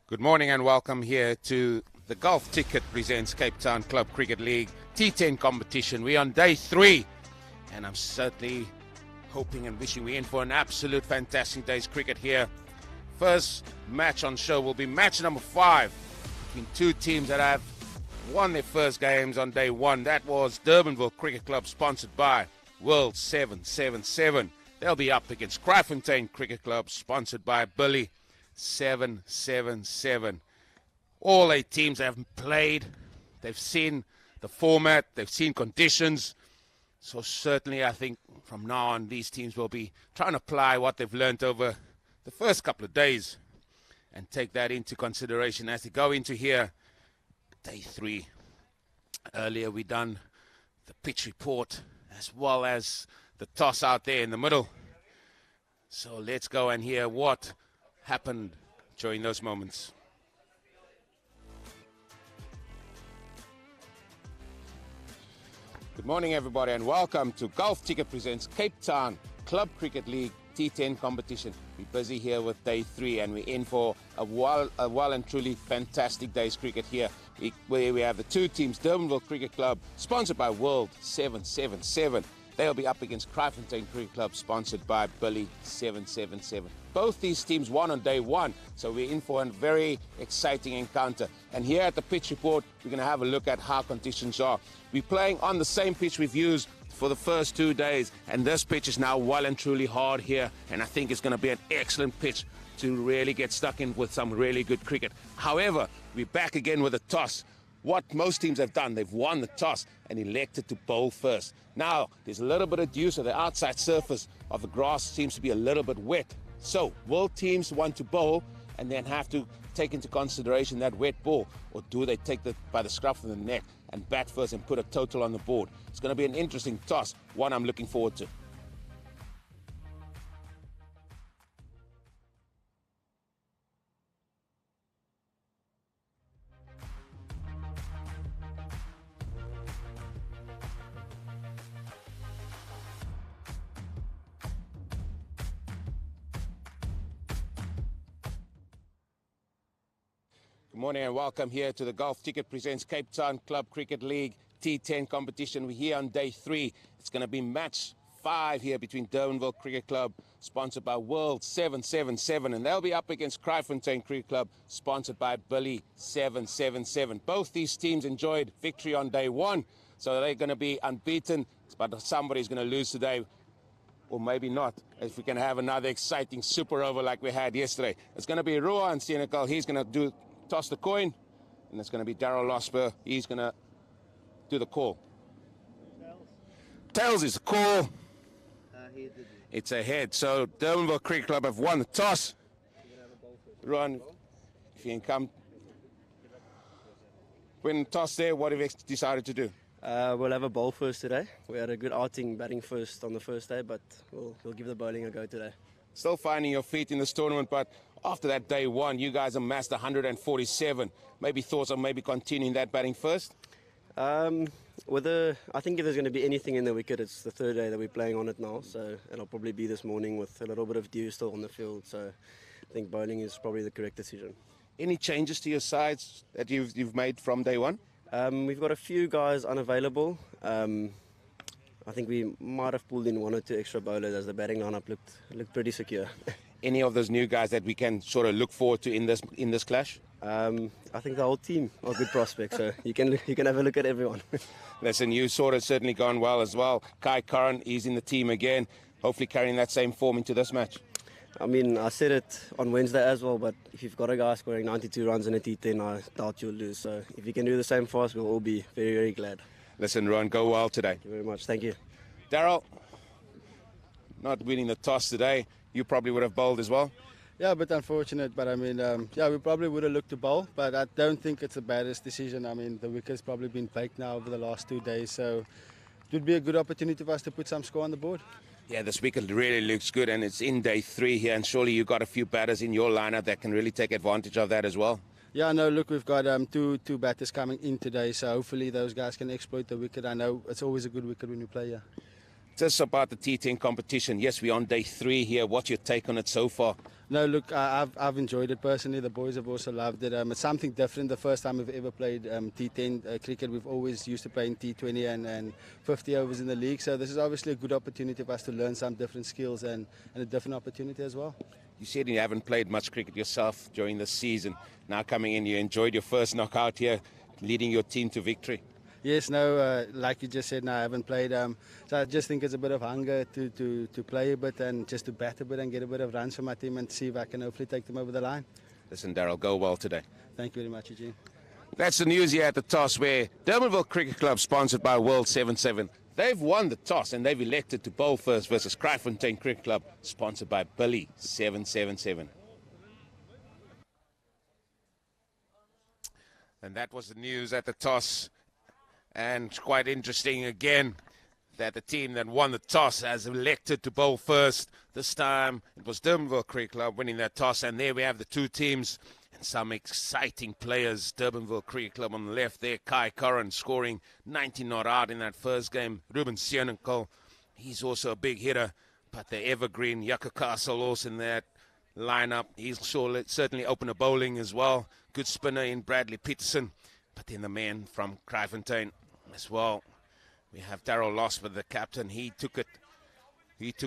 Good morning and welcome here to the Golf Ticket presents Cape Town Club Cricket League T10 competition. We're on day 3 and I'm certainly hoping and wishing we're in for an absolute fantastic day's cricket here. First match on show will be match number 5 between two teams that have won their first games on day 1. That was Durbanville Cricket Club, sponsored by World 777. They'll be up against Kraaifontein Cricket Club, sponsored by Billy 777. All 8 teams have played. They've seen the format, they've seen conditions. So certainly I think from now on these teams will be trying to apply what they've learned over the first couple of days and take that into consideration as they go into here day 3. Earlier we done the pitch report as well as the toss out there in the middle. So let's go and hear what happened during those moments. Good morning everybody and welcome to Golf Ticket presents Cape Town Club Cricket League T10 competition. We're busy here with day 3 and we're in for a well and truly fantastic day's cricket here. Where we have the two teams, Durbanville Cricket Club, sponsored by World 777. They'll be up against Kraaifontein Cricket Club, sponsored by Billy 777. Both these teams won on day 1, so we're in for a very exciting encounter. And here at the pitch report, we're going to have a look at how conditions are. We're playing on the same pitch we've used for the first 2 days, and this pitch is now well and truly hard here, and I think it's going to be an excellent pitch to really get stuck in with some really good cricket. However, we're back again with a toss. What most teams have done, they've won the toss and elected to bowl first. Now, there's a little bit of dew, so the outside surface of the grass seems to be a little bit wet. So, will teams want to bowl and then have to take into consideration that wet ball, or do they take it by the scruff of the neck and bat first and put a total on the board? It's going to be an interesting toss, one I'm looking forward to. Good morning and welcome here to the Golf Ticket presents Cape Town Club Cricket League T10 competition. We're here on day 3. It's going to be match 5 here between Durbanville Cricket Club, sponsored by World 777, and they'll be up against Kraaifontein Cricket Club, sponsored by Billy 777. Both these teams enjoyed victory on day 1, so they're going to be unbeaten, but somebody's going to lose today, or maybe not, if we can have another exciting super over like we had yesterday. It's going to be Rua and Senegal. He's going to toss the coin, and it's going to be Daryl Losper. He's going to do the call. Tails is the call. It's a head. So Durbanville Cricket Club have won the toss. Ron, if you can come. When toss there, what have you decided to do? We'll have a bowl first today. We had a good outing batting first on the first day, but we'll give the bowling a go today. Still finding your feet in this tournament, but after that day 1, you guys amassed 147. Maybe thoughts of maybe continuing that batting first? I think if there's going to be anything in the wicket, it's the 3rd day that we're playing on it now. So it'll probably be this morning with a little bit of dew still on the field. So I think bowling is probably the correct decision. Any changes to your sides that you've made from day 1? We've got a few guys unavailable. I think we might have pulled in 1 or 2 extra bowlers as the batting lineup looked pretty secure. Any of those new guys that we can sort of look forward to in this clash? I think the whole team are good prospects, so you can have a look at everyone. Listen, you sort of certainly gone well as well. Kai Curran, he's in the team again, hopefully carrying that same form into this match. I mean, I said it on Wednesday as well, but if you've got a guy scoring 92 runs in a T10, I doubt you'll lose. So if you can do the same for us, we'll all be very, very glad. Listen, Ron, go well today. Thank you very much. Thank you. Daryl, not winning the toss today. You probably would have bowled as well. Yeah, a bit unfortunate, but I mean, yeah, we probably would have looked to bowl, but I don't think it's the baddest decision. I mean, the wicket's probably been baked now over the last 2 days, so it would be a good opportunity for us to put some score on the board. Yeah, this wicket really looks good, and it's in day 3 here, and surely you've got a few batters in your lineup that can really take advantage of that as well. Yeah, no, look, we've got two batters coming in today, so hopefully those guys can exploit the wicket. I know it's always a good wicket when you play here. Just about the T10 competition. Yes, we're on day 3 here. What's your take on it so far? No, look, I've enjoyed it personally. The boys have also loved it. It's something different. The first time we've ever played T10 cricket, we've always used to play in T20 and 50 overs in the league. So this is obviously a good opportunity for us to learn some different skills and a different opportunity as well. You said you haven't played much cricket yourself during the season. Now coming in, you enjoyed your first knockout here, leading your team to victory. Yes, no, like you just said, no, I haven't played. So I just think it's a bit of hunger to play a bit and just to bat a bit and get a bit of runs for my team and see if I can hopefully take them over the line. Listen, Darryl, go well today. Thank you very much, Eugene. That's the news here at the toss, where Durbanville Cricket Club, sponsored by World 77, they've won the toss and they've elected to bowl first versus Kraaifontein Cricket Club, sponsored by Billy 777. And that was the news at the toss. And quite interesting again that the team that won the toss has elected to bowl first. This time it was Durbanville Cricket Club winning that toss, and there we have the two teams and some exciting players. Durbanville Cricket Club on the left there, Kai Curran scoring 90 not out in that first game. Ruben Sieninkel, he's also a big hitter, but the evergreen Yucca Castle also in that lineup. He'll certainly open a bowling as well. Good spinner in Bradley Peterson. But then the man from Kraaifontein as well. We have Darryl Losper, the captain. He took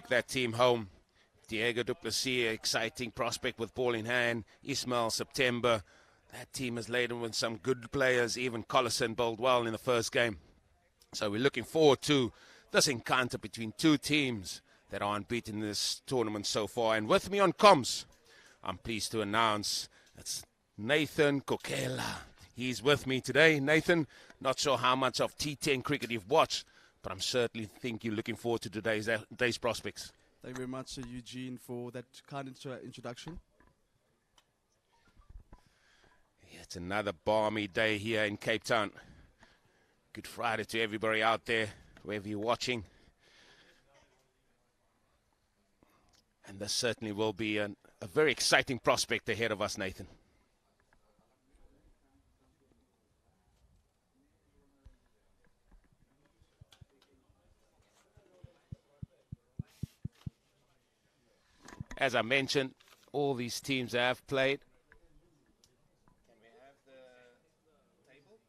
that team home. Diego Duplessis, exciting prospect with ball in hand. Ismail September. That team is laden with some good players. Even Collison bowled well in the first game. So we're looking forward to this encounter between two teams that are unbeaten in this tournament so far. And with me on comms, I'm pleased to announce it's Nathan Kokela. He's with me today. Nathan, not sure how much of T10 cricket you've watched, but I'm certainly think you're looking forward to today's prospects. Thank you very much, Eugene, for that kind introduction. Yeah, it's another balmy day here in Cape Town. Good Friday to everybody out there, wherever you're watching. And this certainly will be a very exciting prospect ahead of us, Nathan. As I mentioned, all these teams have played. Can we have the table?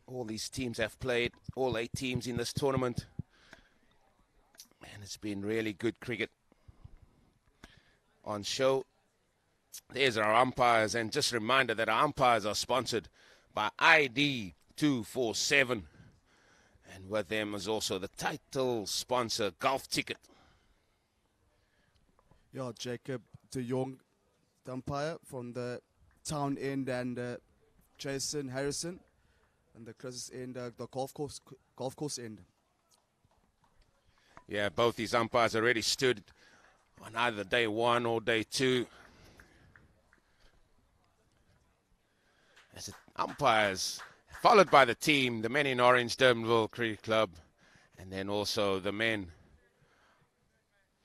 All these teams have played, all 8 teams in this tournament. And it's been really good cricket on show. There's our umpires, and just a reminder that our umpires are sponsored by ID 247. And with them is also the title sponsor, Golf Ticket. Yeah, Jacob de Jong, the umpire from the town end, and Jason Harrison, and the closest end, the golf course end. Yeah, both these umpires already stood on either day 1 or day 2. As the umpires, followed by the team, the men in orange, Durbanville Cricket Club, and then also the men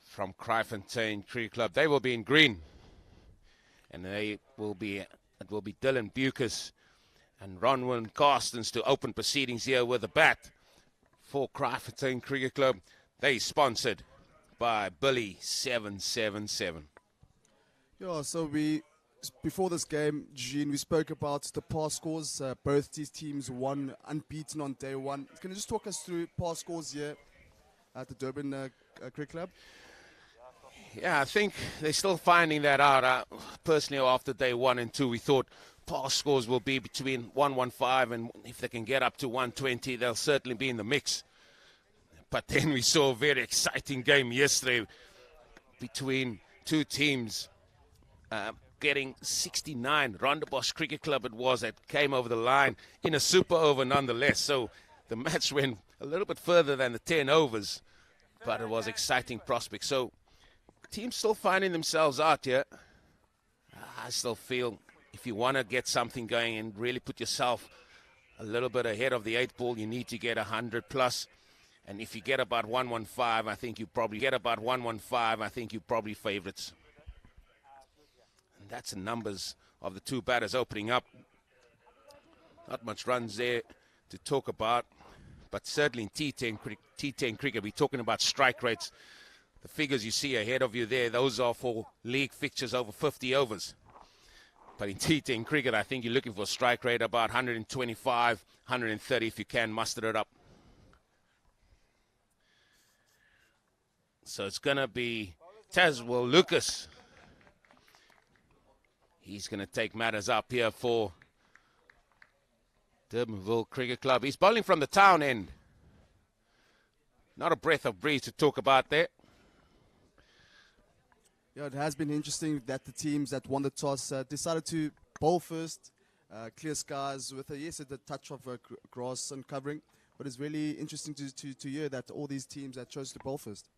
from Kraaifontein Cricket Club. They will be in green, and it will be Dylan Bucas and Ronwin Carstens to open proceedings here with a bat for Kraaifontein Cricket Club. They sponsored by Billy 777. Yeah, so before this game, Gene, we spoke about the past scores. Both these teams won unbeaten on day 1. Can you just talk us through past scores here at the Durban Cricket Club? Yeah, I think they're still finding that out. Personally, after day 1 and 2, we thought past scores will be between 115, and if they can get up to 120, they'll certainly be in the mix. But then we saw a very exciting game yesterday between two teams getting 69. Rondebosch Cricket Club it was that came over the line in a super over nonetheless. So the match went a little bit further than the 10 overs. but it was exciting prospect. So teams still finding themselves out here. I still feel if you want to get something going and really put yourself a little bit ahead of the 8 ball, you need to get 100 plus. And if you get about 115, I think you probably favorites. And that's the numbers of the two batters opening up. Not much runs there to talk about, but certainly in T10 cricket, we're talking about strike rates. The figures you see ahead of you there, those are for league fixtures over 50 overs. But in T10 cricket, I think you're looking for a strike rate about 125, 130 if you can muster it up. So it's going to be Tazwell Lucas. He's going to take matters up here for Durbanville Cricket Club. He's bowling from the town end. Not a breath of breeze to talk about there. Yeah, it has been interesting that the teams that won the toss decided to bowl first. Clear skies with a touch of grass and covering. But it's really interesting to hear that all these teams that chose to bowl first.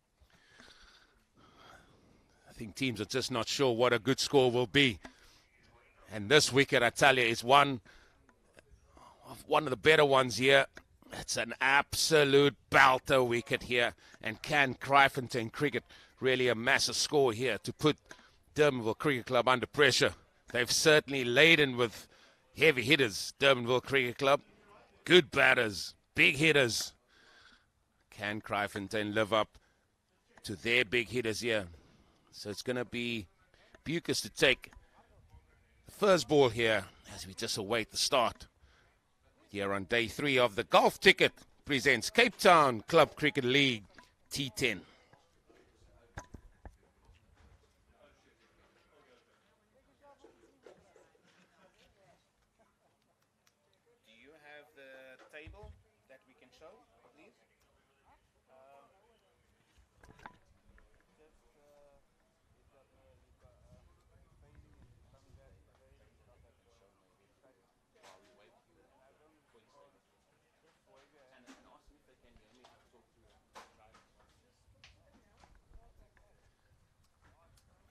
I think teams are just not sure what a good score will be. And this wicket, I tell you, is one of the better ones here. It's an absolute belter wicket here. And can Kraaifontein cricket really amass a score here to put Durbanville Cricket Club under pressure? They've certainly laden with heavy hitters, Durbanville Cricket Club. Good batters, big hitters. Can Kraaifontein live up to their big hitters here? So it's going to be Bucas to take the first ball here as we just await the start. Here on day 3 of the Golf Ticket presents Cape Town Club Cricket League T10. Do you have the table that we can show, please?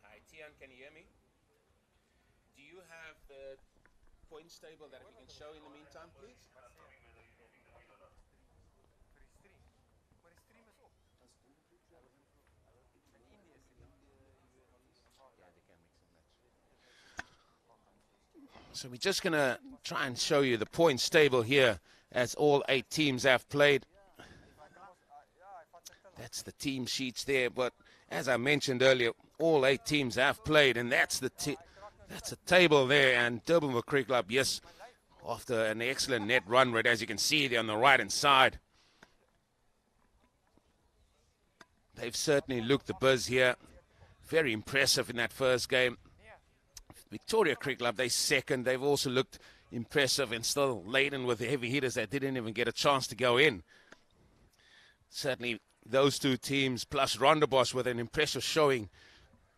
Hi, Tian, can you hear me? Do you have the points table that we can show in the meantime, please? So we're just going to try and show you the points table here as all 8 teams have played. That's the team sheets there, but as I mentioned earlier, all 8 teams have played, and that's the table there. And Durbanville Cricket Club, yes, after an excellent net run rate, as you can see there on the right-hand side. They've certainly looked the buzz here. Very impressive in that first game. Victoria Cricket Club, they second. They've also looked impressive and still laden with the heavy hitters that didn't even get a chance to go in. Certainly those 2 teams, plus Rondebosch with an impressive showing,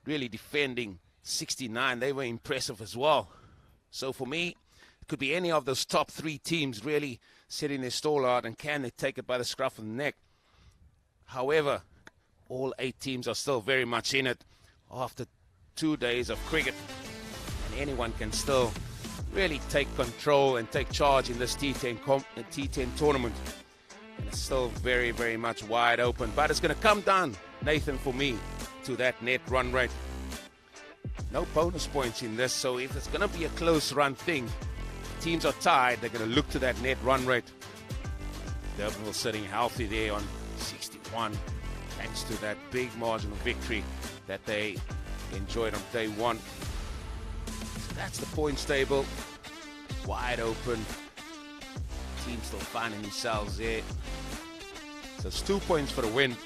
really defending 69. They were impressive as well. So for me, it could be any of those top 3 teams really setting their stall out, and can they take it by the scruff of the neck? However, all 8 teams are still very much in it after 2 days of cricket. And anyone can still really take control and take charge in this T10 tournament. And it's still very, very much wide open. But it's going to come down, Nathan, for me, to that net run rate. No bonus points in this, so if it's going to be a close run thing, teams are tied, they're going to look to that net run rate. Durbanville sitting healthy there on 61, thanks to that big margin of victory that they enjoyed on day 1. So that's the points table, wide open. Teams still finding themselves there. So it's 2 points for the win,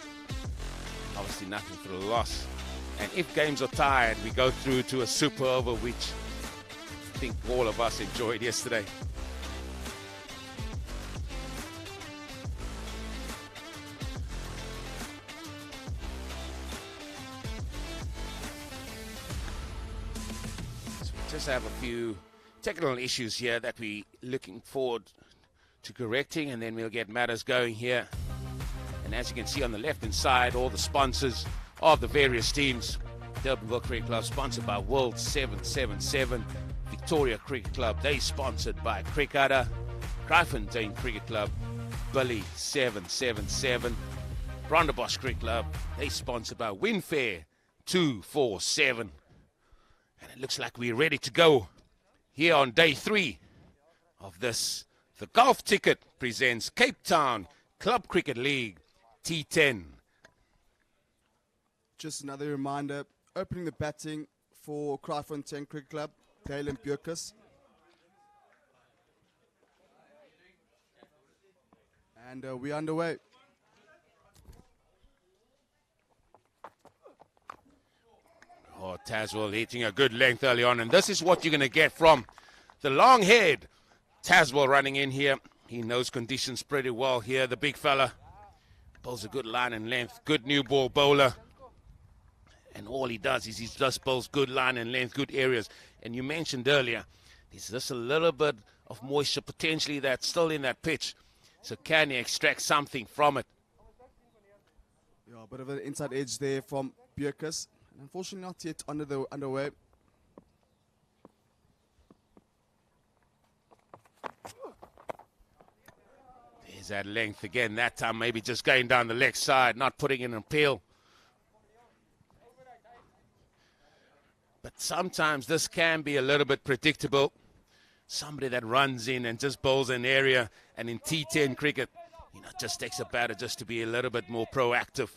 obviously nothing for the loss. And if games are tied, we go through to a super over, which I think all of us enjoyed yesterday. So we just have a few technical issues here that we're looking forward to correcting, and then we'll get matters going here. And as you can see on the left-hand side, all the sponsors of the various teams. Durbanville Cricket Club sponsored by World 777. Victoria Cricket Club, they sponsored by Crickada. Kraaifontein Cricket Club, Billy 777. Brandebosch Cricket Club, they sponsored by Winfair 247. And it looks like we're ready to go here on day 3 of this. The Golf Ticket presents Cape Town Club Cricket League T10. Just another reminder, opening the batting for Kraaifontein Cricket Club, Dale and Björkus. And we're underway. Oh, Tazwell hitting a good length early on, and this is what you're going to get from the long head. Tazwell running in here. He knows conditions pretty well here, the big fella. Bowls a good line and length, good new ball bowler. And all he does is he just bowls good line and length, good areas. And you mentioned earlier, there's just a little bit of moisture potentially that's still in that pitch. So can he extract something from it? Yeah, a bit of an inside edge there from Björkus. Unfortunately not yet underway. There's that length again, that time maybe just going down the leg side, not putting in an appeal. But sometimes this can be a little bit predictable. Somebody that runs in and just bowls an area, and in T10 cricket, just takes a batter just to be a little bit more proactive.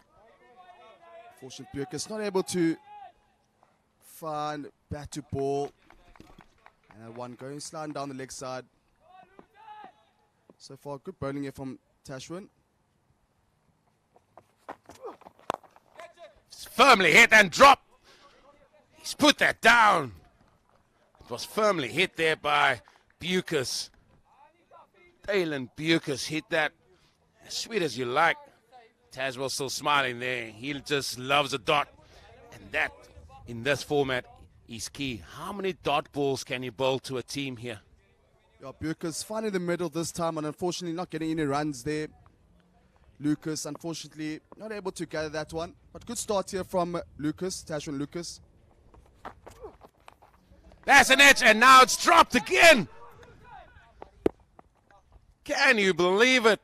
Unfortunately, Björkus not able to find bat to ball. And that one going sliding down the leg side. So far, good bowling here from Tashwin. It's firmly hit and dropped. He's put that down. It was firmly hit there by Björkus. Dalen Björkus hit that as sweet as you like. Tazwell still smiling there. He just loves a dot. And that, in this format, is key. How many dot balls can you bowl to a team here? Yeah, Björkus finding the middle this time, and unfortunately not getting any runs there. Lucas, unfortunately, not able to gather that one. But good start here from Lucas, Tashwin Lucas. That's an edge, and now it's dropped again. Can you believe it?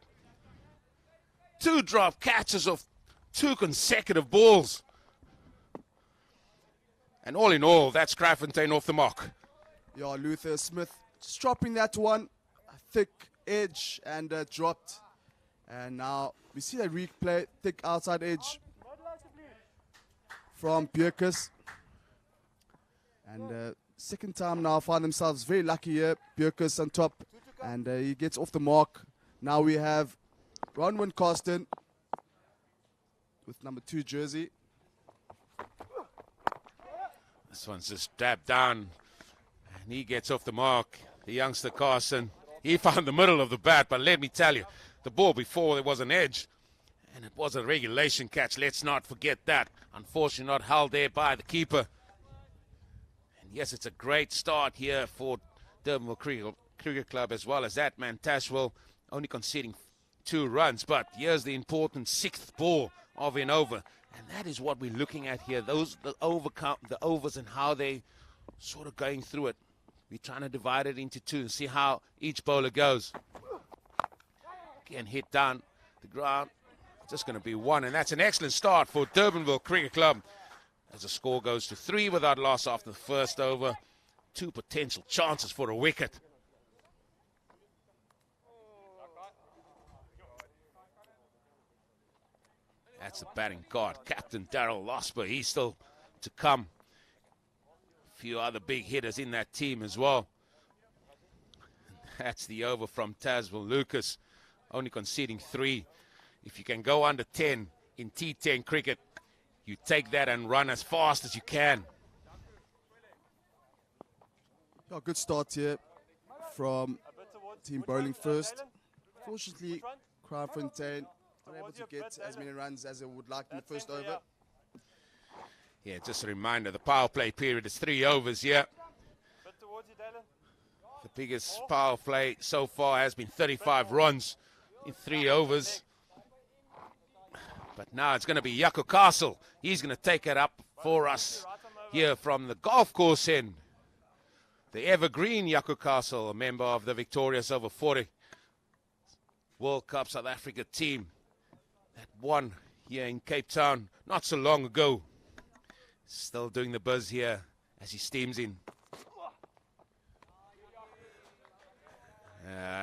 2 drop catches of 2 consecutive balls. And all in all, that's Kraaifontein off the mark. Yeah, Luther Smith just dropping that one. A thick edge and dropped. And now we see that replay, thick outside edge from Björkus. And second time now find themselves very lucky here. Björkus on top. And he gets off the mark. Now we have Ronwin Carsten with number 2 jersey. This one's just dabbed down, and he gets off the mark. The youngster Carson, he found the middle of the bat, but let me tell you, the ball before there was an edge, and it was a regulation catch. Let's not forget that. Unfortunately, not held there by the keeper. And yes, it's a great start here for Durbanville Cricket Club, as well as that man Tashwell, only conceding 2 runs. But here's the important 6th ball of an over. And that is what we're looking at here. The overs and how they sort of going through it. We're trying to divide it into 2 and see how each bowler goes. Again, hit down the ground. Just going to be 1. And that's an excellent start for Durbanville Cricket Club. As the score goes to 3 without loss after the first over. 2 potential chances for a wicket. That's the batting guard, Captain Darryl Losper. He's still to come. A few other big hitters in that team as well. That's the over from Tazwell Lucas, only conceding 3. If you can go under 10 in T10 cricket, you take that and run as fast as you can. Yeah, good start here from team bowling first. Fortunately, Kraaifontein unable to get as many runs as they would like in the first over. Yeah, just a reminder, the power play period is 3 overs here. The biggest power play so far has been 35 runs in 3 overs. But now it's going to be Jaco Castle. He's going to take it up for us here from the golf course end. The evergreen Jaco Castle, a member of the Victorious Over 40 World Cup South Africa team that won here in Cape Town not so long ago. Still doing the buzz here as he steams in.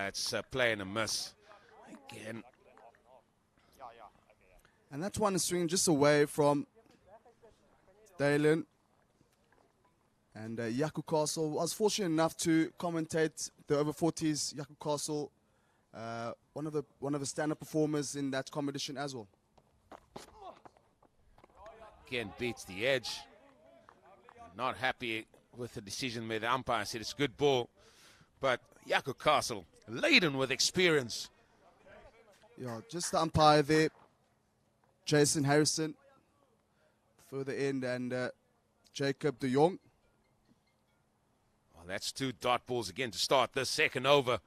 It's a play and a miss again. And that one is swinging just away from Dalen. And Jaco Castle was fortunate enough to commentate the over 40s. Jaco Castle, one of the stand-up performers in that competition as well. Again, beats the edge. Not happy with the decision where the umpire said it's a good ball. But Jaco Castle, laden with experience. Yeah, just the umpire there. Jason Harrison, further end, and Jacob de Jong. Well, that's 2 dot balls again to start this second over.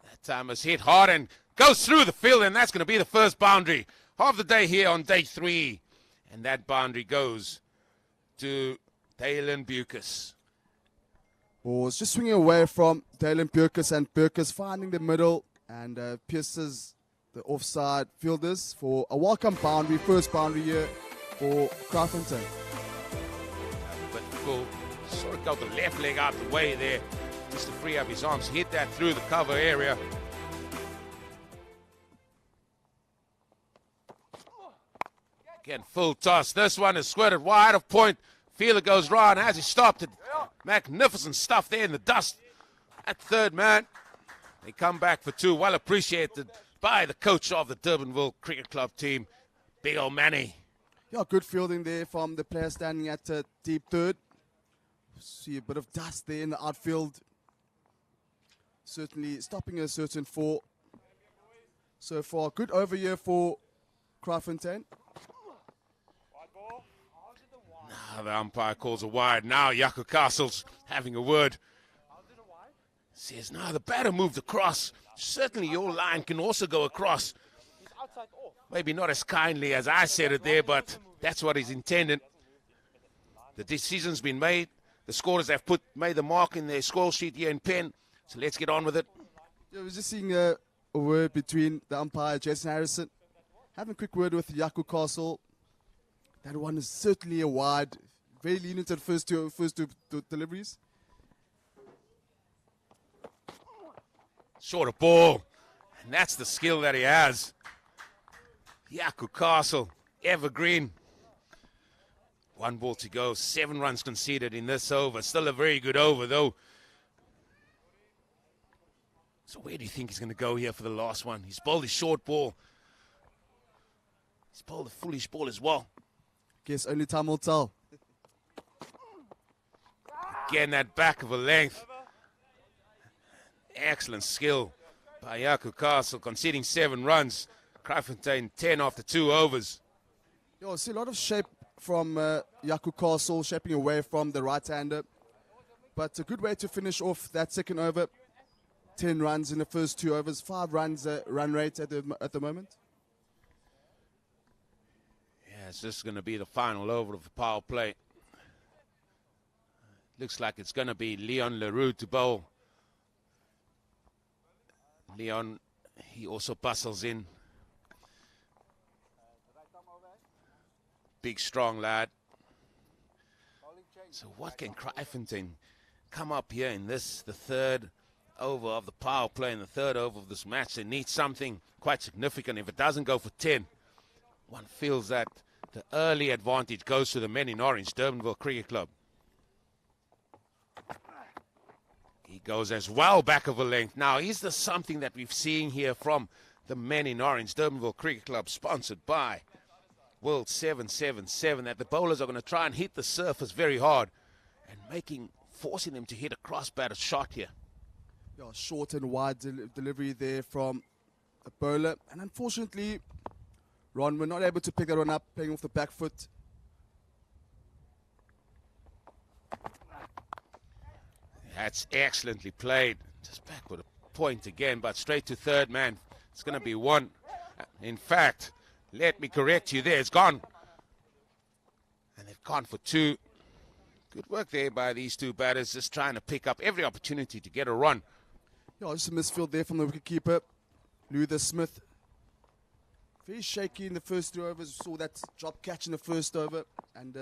That time is hit hard and goes through the field, and that's going to be the first boundary of the day here on day 3. And that boundary goes to Dalen Bucas. Ball is just swinging away from Dalen Burkus, and Burkus finding the middle and pierces the offside fielders for a welcome boundary, first boundary here for Kraaifontein. But Bull sort of got the left leg out the way there just to free up his arms, hit that through the cover area. Again, full toss. This one is squirted wide of point. Fielder goes round as he stopped it. Magnificent stuff there in the dust. At third man, they come back for 2. Well appreciated by the coach of the Durbanville Cricket Club team, Big Ol' Manny. Yeah, good fielding there from the player standing at deep third. See a bit of dust there in the outfield. Certainly stopping a certain 4. So far, good over here for Kraaifontein. Now the umpire calls a wide. Now Jaco Castle's having a word. Says, no, the batter moved across. Certainly your line can also go across. Maybe not as kindly as I said it there, but that's what is intended. The decision's been made. The scorers have made the mark in their score sheet here in pen. So let's get on with it. Yeah, we're just seeing a word between the umpire, Jason Harrison. Having a quick word with Jaco Castle. That one is certainly a wide. Very lenient to the first two deliveries. Short of ball. And that's the skill that he has. Jaco Castle, evergreen. 1 ball to go. 7 runs conceded in this over. Still a very good over, though. So where do you think he's going to go here for the last one? He's bowled his short ball. He's bowled a foolish ball as well. Guess only time will tell. Again, that back of a length. Excellent skill by Jaco Castle, conceding 7 runs. Kraaifontein 10 after 2 overs. I see a lot of shape from Jaco Castle, shaping away from the right-hander. But a good way to finish off that second over. 10 runs in the first 2 overs, 5 runs run rate at the moment. Yeah, it's just going to be the final over of the power play. Looks like it's going to be Leon Leroux to bowl. Leon, he also bustles in. Big, strong lad. So what can Kraaifontein come up here in this, the third over of the power play, in the third over of this match? They need something quite significant. If it doesn't go for 10, one feels that the early advantage goes to the men in orange, Durbanville Cricket Club. He goes as well back of a length. Now, is there something that we've seen here from the men in orange, Durbanville Cricket Club, sponsored by World 777, that the bowlers are going to try and hit the surface very hard and forcing them to hit a cross-batted shot here? Yeah, short and wide delivery there from the bowler. And unfortunately, Ron, we're not able to pick that one up, playing off the back foot. That's excellently played. Just back with a point again, but straight to third man. It's going to be 1. In fact, let me correct you there. It's gone. And they've gone for 2. Good work there by these 2 batters, just trying to pick up every opportunity to get a run. Yeah, just a misfield there from the wicketkeeper, Luther Smith. Very shaky in the first 3 overs. We saw that drop catch in the first over, and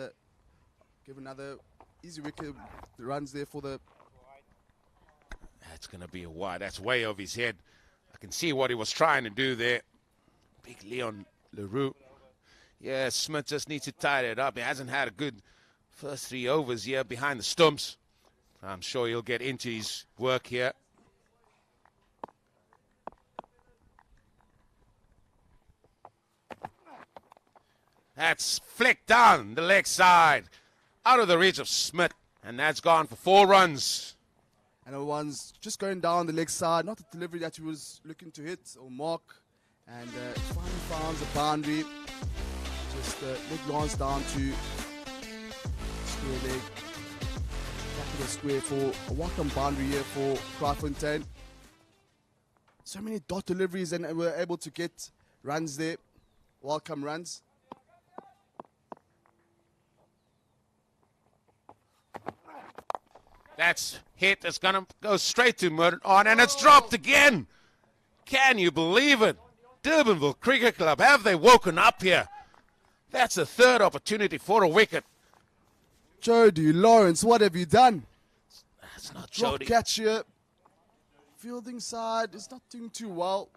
give another easy wicket. The runs there for the... That's going to be a wide. That's way over his head. I can see what he was trying to do there. Big Leon Leroux. Yeah, Smith just needs to tidy it up. He hasn't had a good first 3 overs here behind the stumps. I'm sure he'll get into his work here. That's flicked down the leg side, out of the reach of Smith, and that's gone for 4 runs. And the one's just going down the leg side, not the delivery that he was looking to hit or mark. And finally finds a boundary. Just leg lines down to square leg. Back to the square for a welcome boundary here for Kraaifontein. So many dot deliveries, and we're able to get runs there. Welcome runs. That's hit. It's going to go straight to Mid-innings, and it's dropped again. Can you believe it? Durbanville Cricket Club, have they woken up here? That's the 3rd opportunity for a wicket. Jody Lawrence, what have you done? That's not Drop Jody. catch here. Fielding side is not doing too well.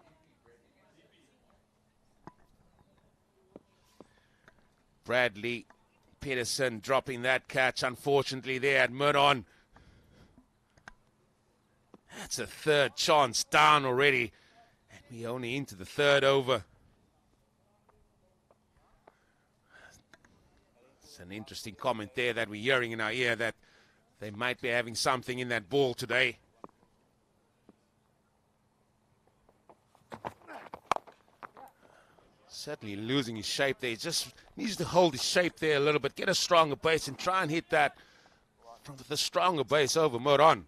Bradley Peterson dropping that catch, unfortunately, there at Mid-on. That's a 3rd chance down already. And we're only into the 3rd over. It's an interesting comment there that we're hearing in our ear, that they might be having something in that ball today. Certainly losing his shape there. He just needs to hold his shape there a little bit, get a stronger base and try and hit that from the stronger base over Mid-on.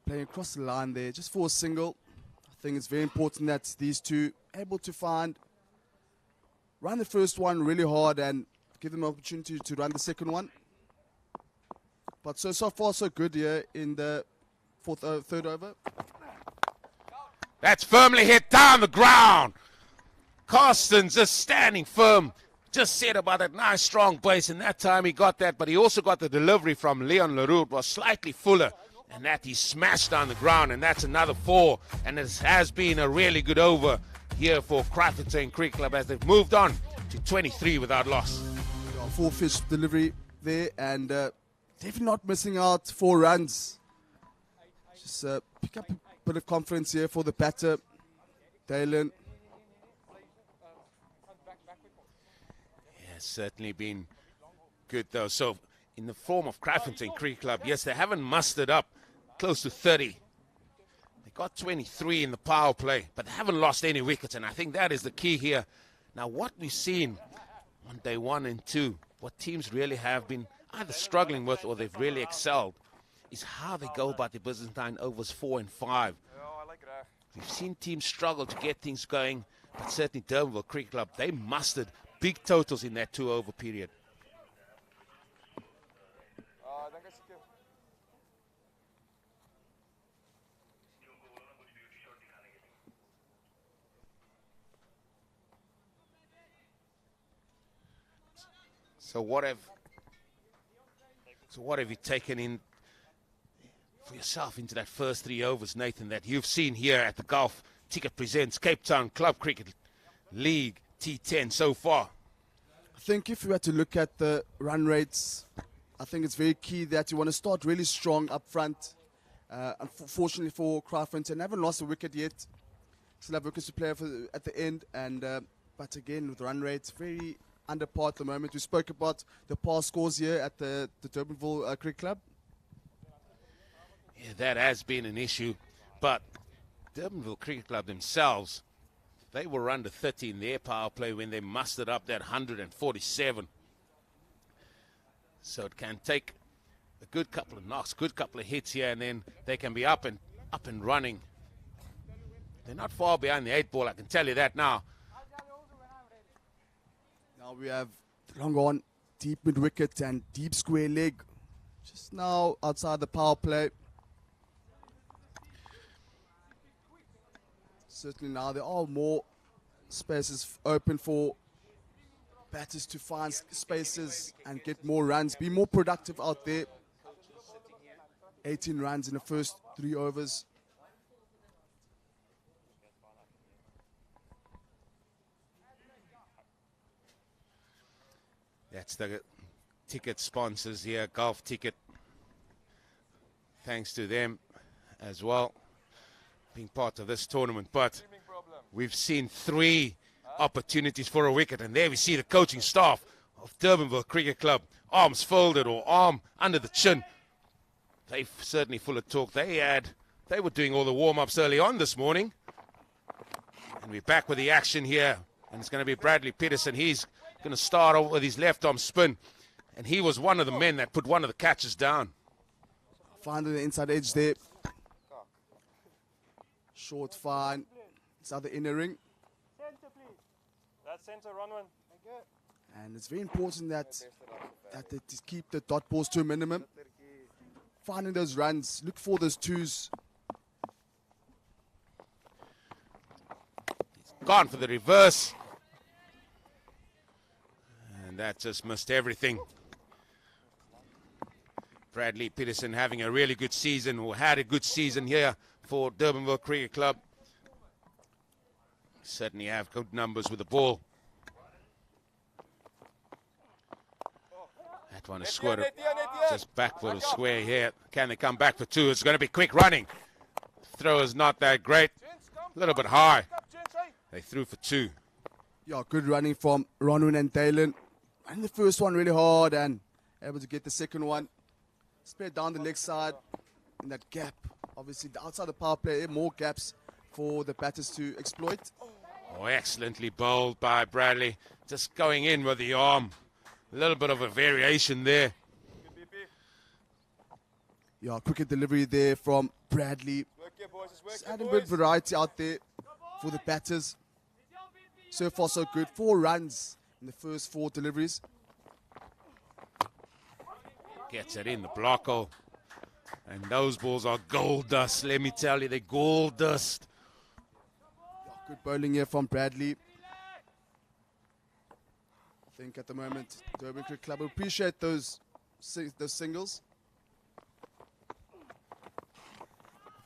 Playing across the line there, just for a single. I think it's very important that these 2 able to run the first one really hard and give them an opportunity to run the second one. But so far so good here in the 3rd over. That's firmly hit down the ground. Carsten's just standing firm. Just said about that nice strong base, and that time he got that, but he also got the delivery from Leon Leroux. It was slightly fuller, and that he smashed down the ground, and that's another 4. And it has been a really good over here for Kraaifontein Cricket Club as they've moved on to 23 without loss. 4 fish delivery there, and definitely not missing out 4 runs. Just pick up a bit of confidence here for the batter, Dalen. Yeah, certainly been good though. So in the form of Kraaifontein Cricket Club, yes, they haven't mustered up close to 30. They got 23 in the power play, but they haven't lost any wickets, and I think that is the key here. Now, what we've seen on day 1 and 2, what teams really have been either struggling with or they've really excelled, is how they go about their business 9 overs 4 and 5. We've seen teams struggle to get things going, but certainly Durbanville Cricket Club, they mustered big totals in that 2-over period. So what have you taken in for yourself into that first 3 overs, Nathan, that you've seen here at the Golf Ticket Presents Cape Town Club Cricket League T10 so far? I think if you had to look at the run rates, I think it's very key that you want to start really strong up front. Unfortunately for Kraaifontein, they haven't lost a wicket yet. Still have wickets to play for at the end, and but again with run rates very under par at the moment. We spoke about the past scores here at the Durbanville Cricket Club. Yeah, that has been an issue, but Durbanville Cricket Club themselves, they were under 30 in their power play when they mustered up that 147. So it can take a good couple of knocks, good couple of hits here, and then they can be up and running They're not far behind the 8 ball, I can tell you that now. Now we have long on, deep mid wicket and deep square leg. Just now outside the power play. Certainly now there are more spaces open for batters to find spaces and get more runs, be more productive out there. 18 runs in the first 3 overs. That's the ticket sponsors here, Golf Ticket. Thanks to them as well, being part of this tournament. But we've seen 3 opportunities for a wicket, and there we see the coaching staff of Durbanville Cricket Club, arms folded or arm under the chin. They're certainly full of talk. They were doing all the warm-ups early on this morning. And we're back with the action here, and it's going to be Bradley Peterson. He's going to start off with his left arm spin, and he was one of the men that put one of the catches down. Finding the inside edge there. Short fine. Inside the inner ring. That's center, run one. And it's very important that they just keep the dot balls to a minimum. Finding those runs. Look for those 2s. Gone for the reverse. And that just missed everything. Bradley Peterson having a really good season, or had a good season here for Durbanville Cricket Club. Certainly have good numbers with the ball. That one is squared just back for the square here. Can they come back for 2? It's going to be quick running. Throw is not that great. A little bit high. They threw for 2. Yeah, good running from Ronwin and Dalen. And the first one really hard and able to get the second one. Spread down the leg side in that gap. Obviously, the outside the power play, more gaps for the batters to exploit. Oh, excellently bowled by Bradley. Just going in with the arm. A little bit of a variation there. Yeah, cricket delivery there from Bradley. Just adding a bit of variety out there for the batters. So far, so good. 4 runs in the first 4 deliveries. Gets it in the block hole. And those balls are gold dust, let me tell you. They're gold dust. Yeah, good bowling here from Bradley. I think at the moment, Durban Cricket Club will appreciate those singles.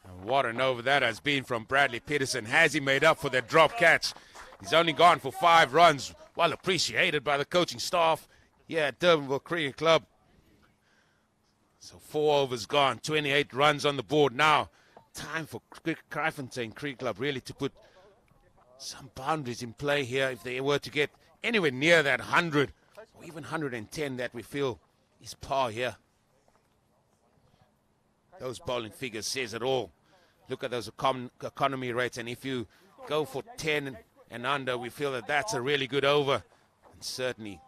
And what an over that has been from Bradley Peterson. Has he made up for that drop catch? He's only gone for 5 runs. Well appreciated by the coaching staff here at Durbanville Cricket Club. So 4 overs gone, 28 runs on the board now. Time for Kraaifontein Cricket Club really to put some boundaries in play here if they were to get anywhere near that 100 or even 110 that we feel is par here. Those bowling figures says it all. Look at those economy rates, and if you go for 10 and under, we feel that that's a really good over. And certainly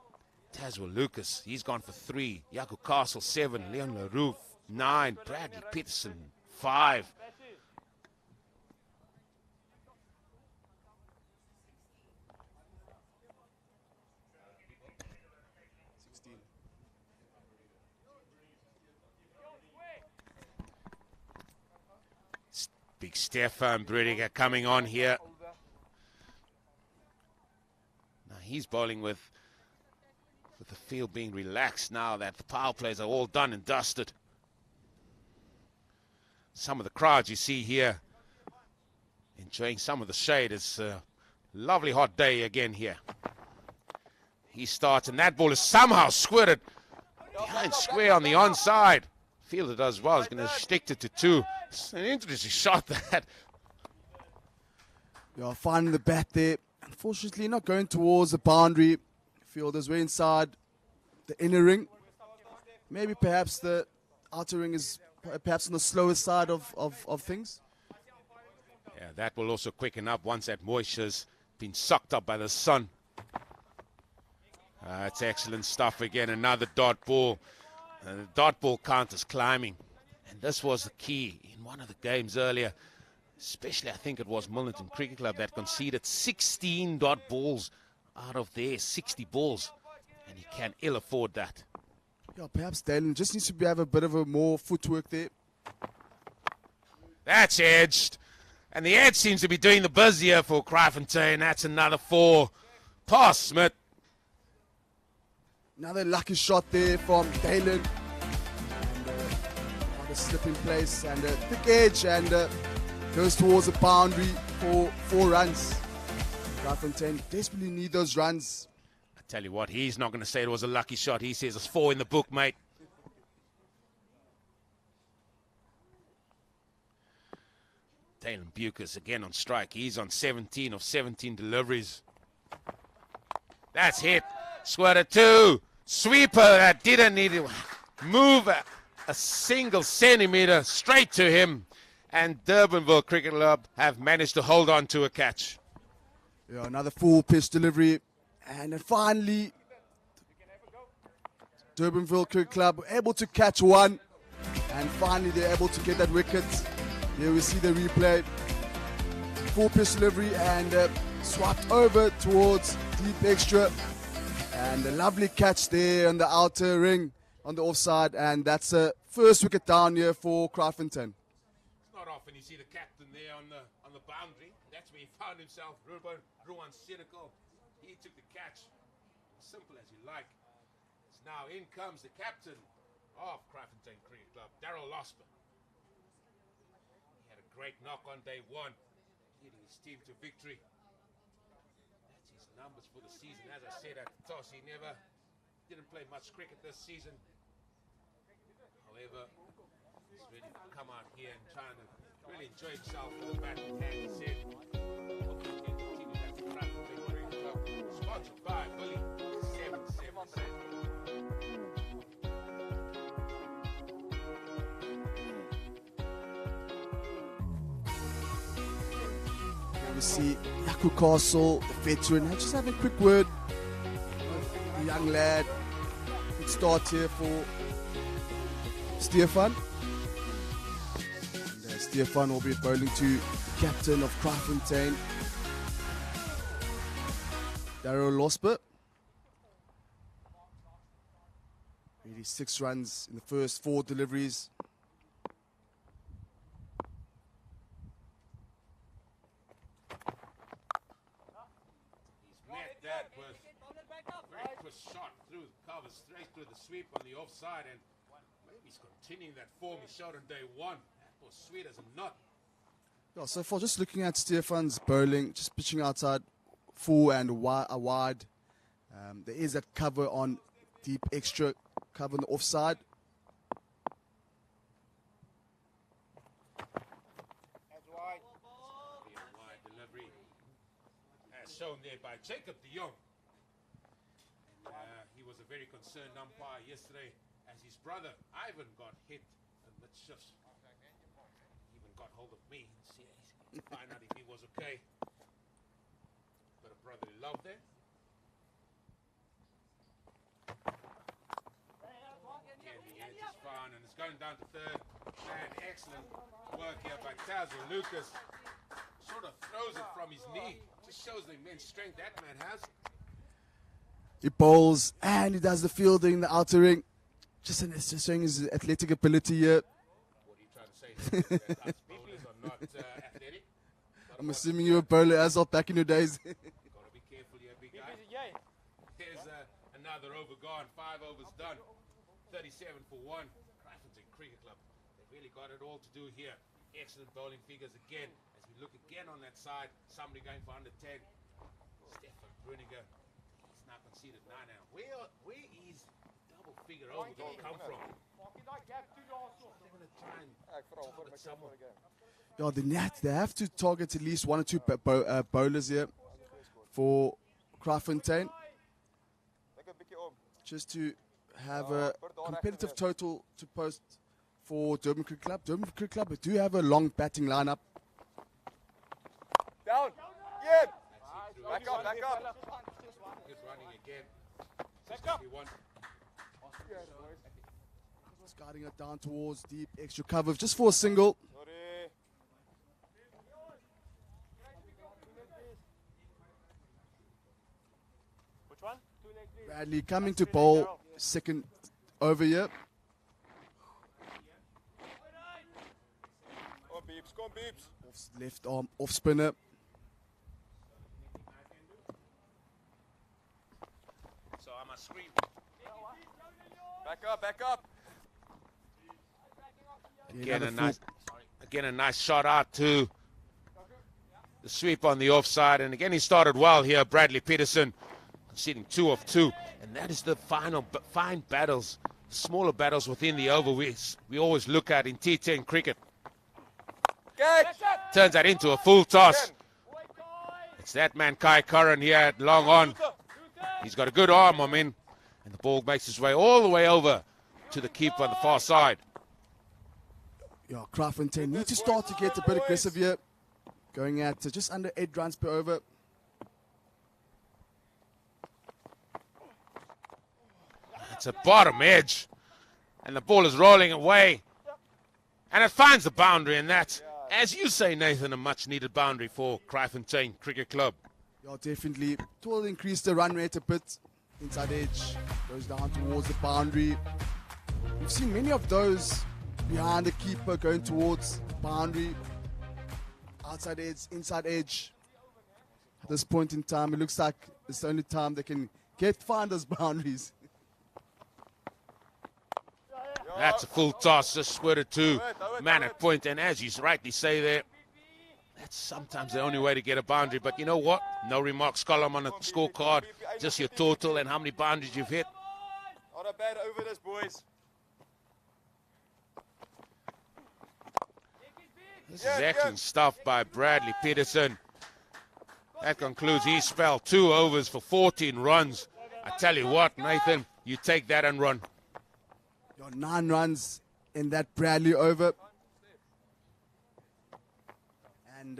Tazwa Lucas, he's gone for 3. Yaku Castle 7, Leon LaRue 9, Bradley Peterson 5. Big Stefan Brediger coming on here. Now he's bowling with the field being relaxed now that the power plays are all done and dusted. Some of the crowds you see here enjoying some of the shade. It's a lovely hot day again here. He starts, and that ball is somehow squirted behind square on the onside. Fielder does well. He's going to stick it to 2. It's an interesting shot, that. Yeah, finding the bat there. Unfortunately, not going towards the boundary. Fielders way inside the inner ring. Maybe perhaps the outer ring is perhaps on the slower side of things. Yeah, that will also quicken up once that moisture's been sucked up by the sun. That's excellent stuff again. Another dot ball. The dot ball count is climbing. And this was the key in one of the games earlier. Especially, I think it was Millington Cricket Club that conceded 16 dot balls out of their 60 balls. And he can ill afford that. Yeah, perhaps Dalen just needs to have a bit of a more footwork there. That's edged. And the edge seems to be doing the buzz here for Kraaifontein. That's another 4. Pass, Smith. Another lucky shot there from Dalen. And on a slip in place and a thick edge and goes towards the boundary for 4 runs. Kraaifontein desperately need those runs. I tell you what, he's not going to say it was a lucky shot. He says it's 4 in the book, mate. Dalen Bucas again on strike. He's on 17 of 17 deliveries. That's hit. Squatter 2. Sweeper that didn't need to move a single centimeter straight to him. And Durbanville Cricket Club have managed to hold on to a catch. Yeah, another full pitch delivery. And then finally, Durbanville Cricket Club able to catch one. And finally, they're able to get that wicket. Here we see the replay. Full pitch delivery and swapped over towards deep extra. And a lovely catch there on the outer ring on the offside. And that's a first wicket down here for Kraaifontein. It's not often you see the captain there on the boundary. That's where he found himself. Ruan Circle. He took the catch. Simple as you like. So now in comes the captain of Kraaifontein Cricket Club, Darryl Losper. He had a great knock on day 1, leading his team to victory. That's his numbers for the season. As I said at the toss, he didn't play much cricket this season. However, he's ready to come out here and trying to really enjoy himself with the bat in hand. He said, hope he can continue that to Kraaifontein Cricket Club. Sponsored by Billy 777. We see Yaku Castle, the veteran, just having a quick word. The young lad. Good start here for Stefan. And Stefan will be bowling to the captain of Kraaifontein, Darryl Losper. Really 6 runs in the first 4 deliveries. Shot through the cover, straight through the sweep on the offside, and maybe he's continuing that form he showed on day 1. That was sweet as a nut. Yeah, so far, just looking at Stefan's bowling, just pitching outside full and wide. There is that cover on deep extra, cover on the offside. That's wide. Wide delivery, as shown there by Jacob de Jong. He was a very concerned umpire yesterday as his brother Ivan got hit amid shifts. He even got hold of me to find out if he was okay. But a brotherly love there. Again, the edge is fine and it's going down to 3rd. And excellent work here by Tazo Lucas. Sort of throws it from his knee. Just shows the immense strength that man has. He bowls and he does the fielding, the outer ring. Just showing his athletic ability here. What are you trying to say? That us bowlers are not athletic? I'm assuming you were a bowler as well back in your days. Gotta be careful here, big guy. Here's another over gone. 5 overs done. 37 for 1. Kraaifontein Cricket Club. They've really got it all to do here. Excellent bowling figures again. As we look again on that side, somebody going for under 10. Stefan Bruniger. Now conceded 9 now. Where is double figure over going to come from? They're going to try and target someone. Yeah, they have to target at least 1 or 2 bowlers here for Kraaifontein, just to have a competitive total to post for Durban Cricket Club. Durban Cricket Club do have a long batting lineup. Down. Yeah. Back up. Good running again. Just guiding it down towards deep extra cover just for a single. Which one? Bradley coming to bowl, second over here. Come on, Beeps. Come on, Beeps. Off left arm, off spinner. So I must screen. Back up, back up. Again a nice shot out to the sweep on the offside. And again, he started well here, Bradley Peterson, conceding 2 of 2. And that is the fine battles, smaller battles within the over we always look at in T10 cricket. Turns that into a full toss. It's that man Kai Curran here at long on. He's got a good arm, I mean. And the ball makes its way all the way over to the keeper on the far side. Yeah, Kraaifontein need to start to get a bit aggressive here. Going at just under 8 runs per over. It's a bottom edge. And the ball is rolling away. And it finds the boundary. And that's, as you say, Nathan, a much-needed boundary for Kraaifontein Cricket Club. Yeah, definitely. It will increase the run rate a bit. Inside edge goes down towards the boundary. We've seen many of those behind the keeper going towards the boundary. Outside edge, inside edge. At this point in time, it looks like it's the only time they can find those boundaries. That's a full toss, just squirted to man at point. And as you rightly say there, that's sometimes the only way to get a boundary. But you know what? No remarks column on the scorecard. Just your total and how many boundaries you've hit. Not a bad over this, boys. This is excellent stuff by Bradley Peterson. That concludes his spell. 2 overs for 14 runs. I tell you what, Nathan, you take that and run. 9 runs in that Bradley over. And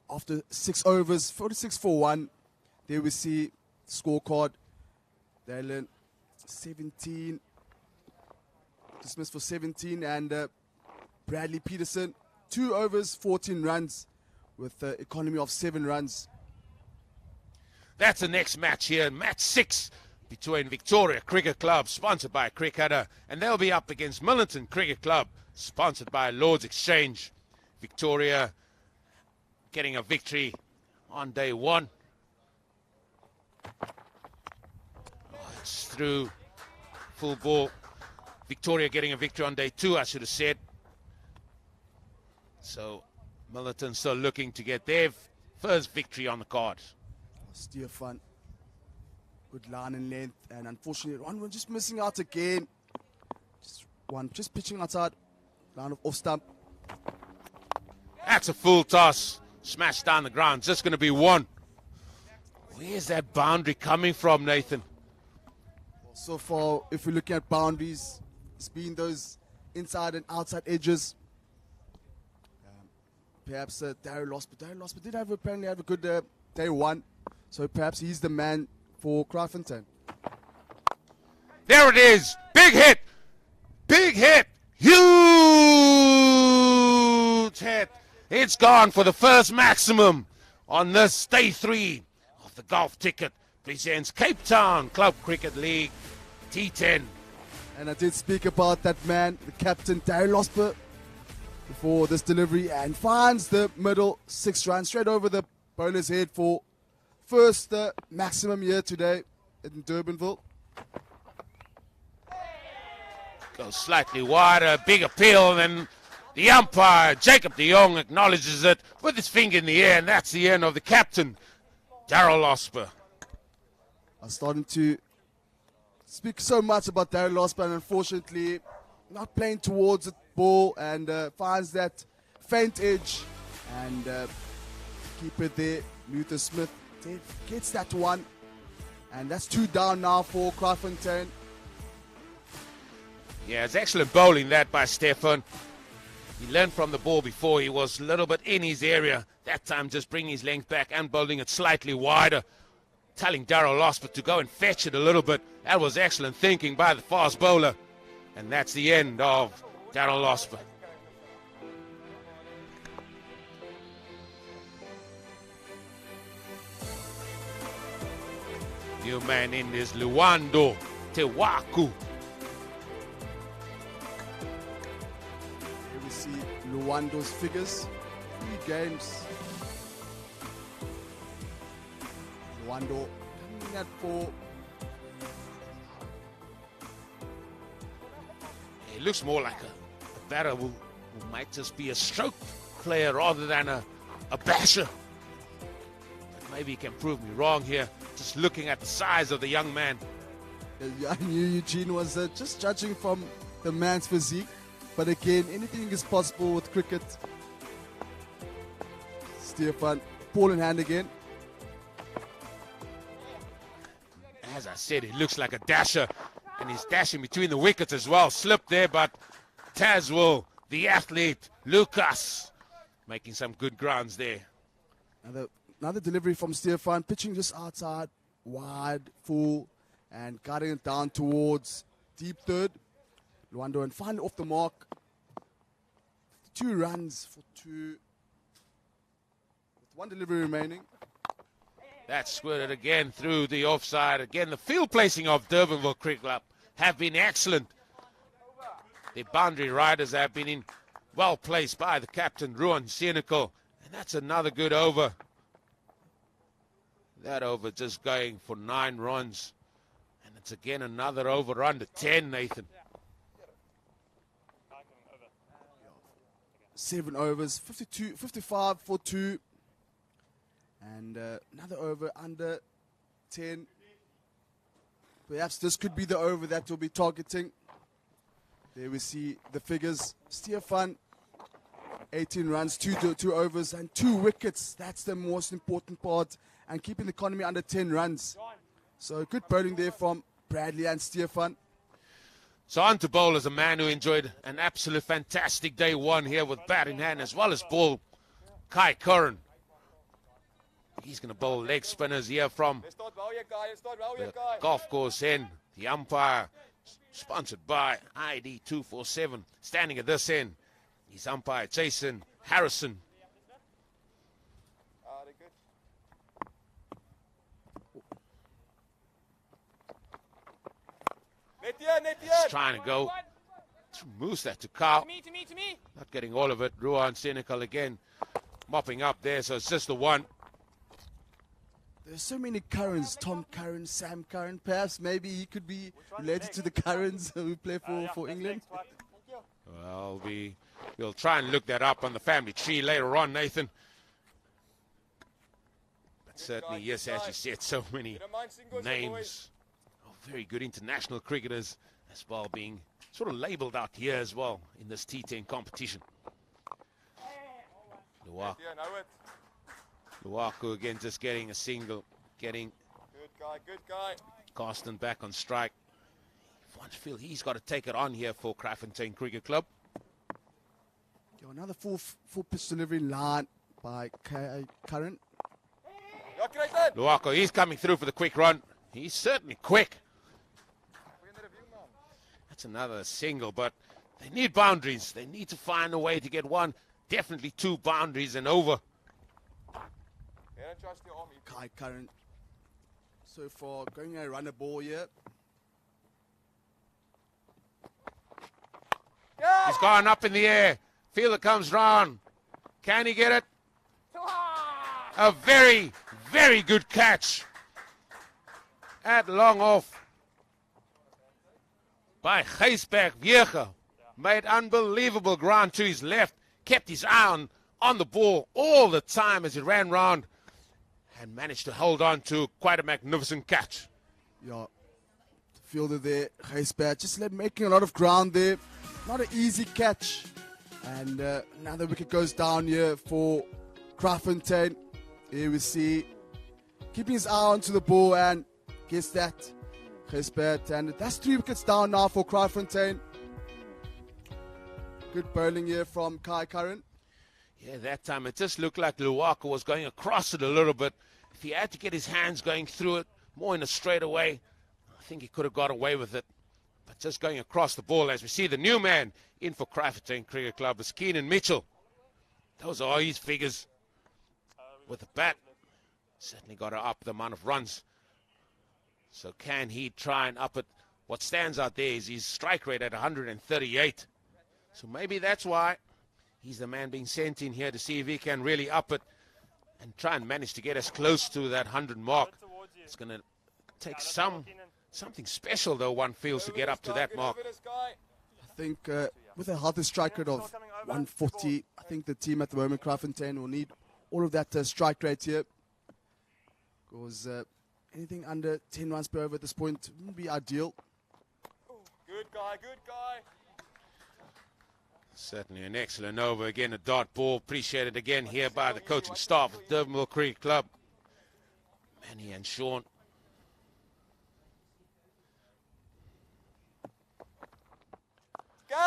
after 6 overs, 46 for 1, there we see scorecard. Dylan, 17. Dismissed for 17. And Bradley Peterson, 2 overs, 14 runs with an economy of 7 runs. That's the next match here, match 6 between Victoria Cricket Club, sponsored by Cricketer, and they'll be up against Milnerton Cricket Club, sponsored by Lord's Exchange. Victoria getting a victory on day 1. It's through full ball. Victoria getting a victory on day 2, I should have said. So Milnerton still looking to get their first victory on the card. Stefan, good line and length, and unfortunately one just missing out again. Just pitching outside, line of off stump. That's a full toss, smashed down the ground, just going to be 1. Where's that boundary coming from, Nathan? So far, if we're looking at boundaries, it's been those inside and outside edges. Perhaps Darryl Losper did apparently have a good day 1. So perhaps he's the man for Kraaifontein. There it is. Big hit. Big hit. Huge hit. It's gone for the first maximum on this day 3 of the Golf Ticket presents Cape Town Club Cricket League T10. And I did speak about that man, the captain, Darryl Losper, before this delivery, and finds the middle 6 runs straight over the bowler's head for first maximum here today in Durbanville. Goes slightly wider, big appeal, and the umpire, Jacob de Jong, acknowledges it with his finger in the air, and that's the end of the captain, Darryl Losper. I'm starting to speak so much about Darryl Losper, and unfortunately not playing towards the ball, and finds that faint edge, and keep it there. Luther Smith gets that 1, and that's 2 down now for Kraaifontein. Yeah, it's excellent bowling that by Stefan. He learned from the ball before. He was a little bit in his area. That time just bringing his length back and bowling it slightly wider. Telling Darryl Losper to go and fetch it a little bit. That was excellent thinking by the fast bowler. And that's the end of Darryl Losper. New man in is Luando Tewaku. Here we see Luando's figures. 3 games. Luando coming at 4. He looks more like a batter who might just be a stroke player rather than a basher. But maybe he can prove me wrong here, just looking at the size of the young man. I knew Eugene was just judging from the man's physique. But again, anything is possible with cricket. Stefan, ball in hand again. As I said, he looks like a dasher, and he's dashing between the wickets as well. Slipped there, but Tazwell, the athlete, Lucas, making some good grounds there. Another delivery from Stefan, pitching just outside, wide, full, and cutting it down towards deep third. Luando and finally off the mark. 2 runs for 2. With 1 delivery remaining. That squirted again through the offside. Again, the field placing of Durbanville Cricket Club have been excellent. The boundary riders have been in well placed by the captain, Ruan Senecal. And that's another good over. That over just going for 9 runs. And it's again another over under 10, Nathan. 7 overs, 55 for 2. And another over under 10. Perhaps this could be the over that we'll be targeting. There we see the figures. Stefan, 18 runs, 2 overs, and 2 wickets. That's the most important part. And keeping the economy under 10 runs. So good bowling there from Bradley and Stefan. So on to bowl is a man who enjoyed an absolute fantastic day 1 here with bat in hand as well as ball. Kraaifontein. He's going to bowl leg spinners here from the golf course end. The umpire, sponsored by ID 247, standing at this end. He's umpire Jason Harrison. He's trying to go. Moves that to Carl. To me. Not getting all of it. Ruan Senecal again mopping up there, so it's just the 1. There's so many Currans. Tom Curran, Sam Curran. Perhaps maybe he could be related to the Currans who play for England. Well, we'll try and look that up on the family tree later on, Nathan. But certainly, yes, as you said, so many names of very good international cricketers as well being sort of labelled out here as well in this T10 competition. Luaku again just getting a single, getting Good guy. Carsten back on strike. I feel he's got to take it on here for Kraaifontein Cricket Club. Another full pitch delivery line by Curran. Luaku, he's coming through for the quick run. He's certainly quick. That's another single, but they need boundaries. They need to find a way to get 1, definitely 2 boundaries and over. Curran so far going to run a ball here. He's gone up in the air. Fielder comes round. Can he get it? A very, very good catch at long off by Gijsberg Vierge. Made unbelievable ground to his left. Kept his eye on the ball all the time as he ran round. And managed to hold on to quite a magnificent catch. Yeah, fielder there, Gijsberg, just making a lot of ground there. Not an easy catch. And another wicket goes down here for Kraaifontein. Here we see keeping his eye onto the ball and gets that. Gijsberg, and that's 3 wickets down now for Kraaifontein. Good bowling here from Curran. Yeah, that time it just looked like Luaku was going across it a little bit. If he had to get his hands going through it more in a straightaway, I think he could have got away with it. But just going across the ball, as we see the new man in for Kraaifontein Cricket Club is Keenan Mitchell. Those are his figures with the bat. Certainly got to up the amount of runs So can he try and up it? What stands out there is his strike rate at 138. So maybe that's why he's the man being sent in here to see if he can really up it and try and manage to get us close to that 100 mark. It's going to take something special, though, one feels, to get up to that mark. I think with a healthy strike rate of 140, I think the team at the moment, Kraaifontein, will need all of that strike rate here. Because anything under 10 runs per over at this point wouldn't be ideal. Good guy, good guy. Certainly an excellent over. Again, a dot ball. Appreciated again here by the coaching staff of Durbanville Cricket Club. Manny and Sean.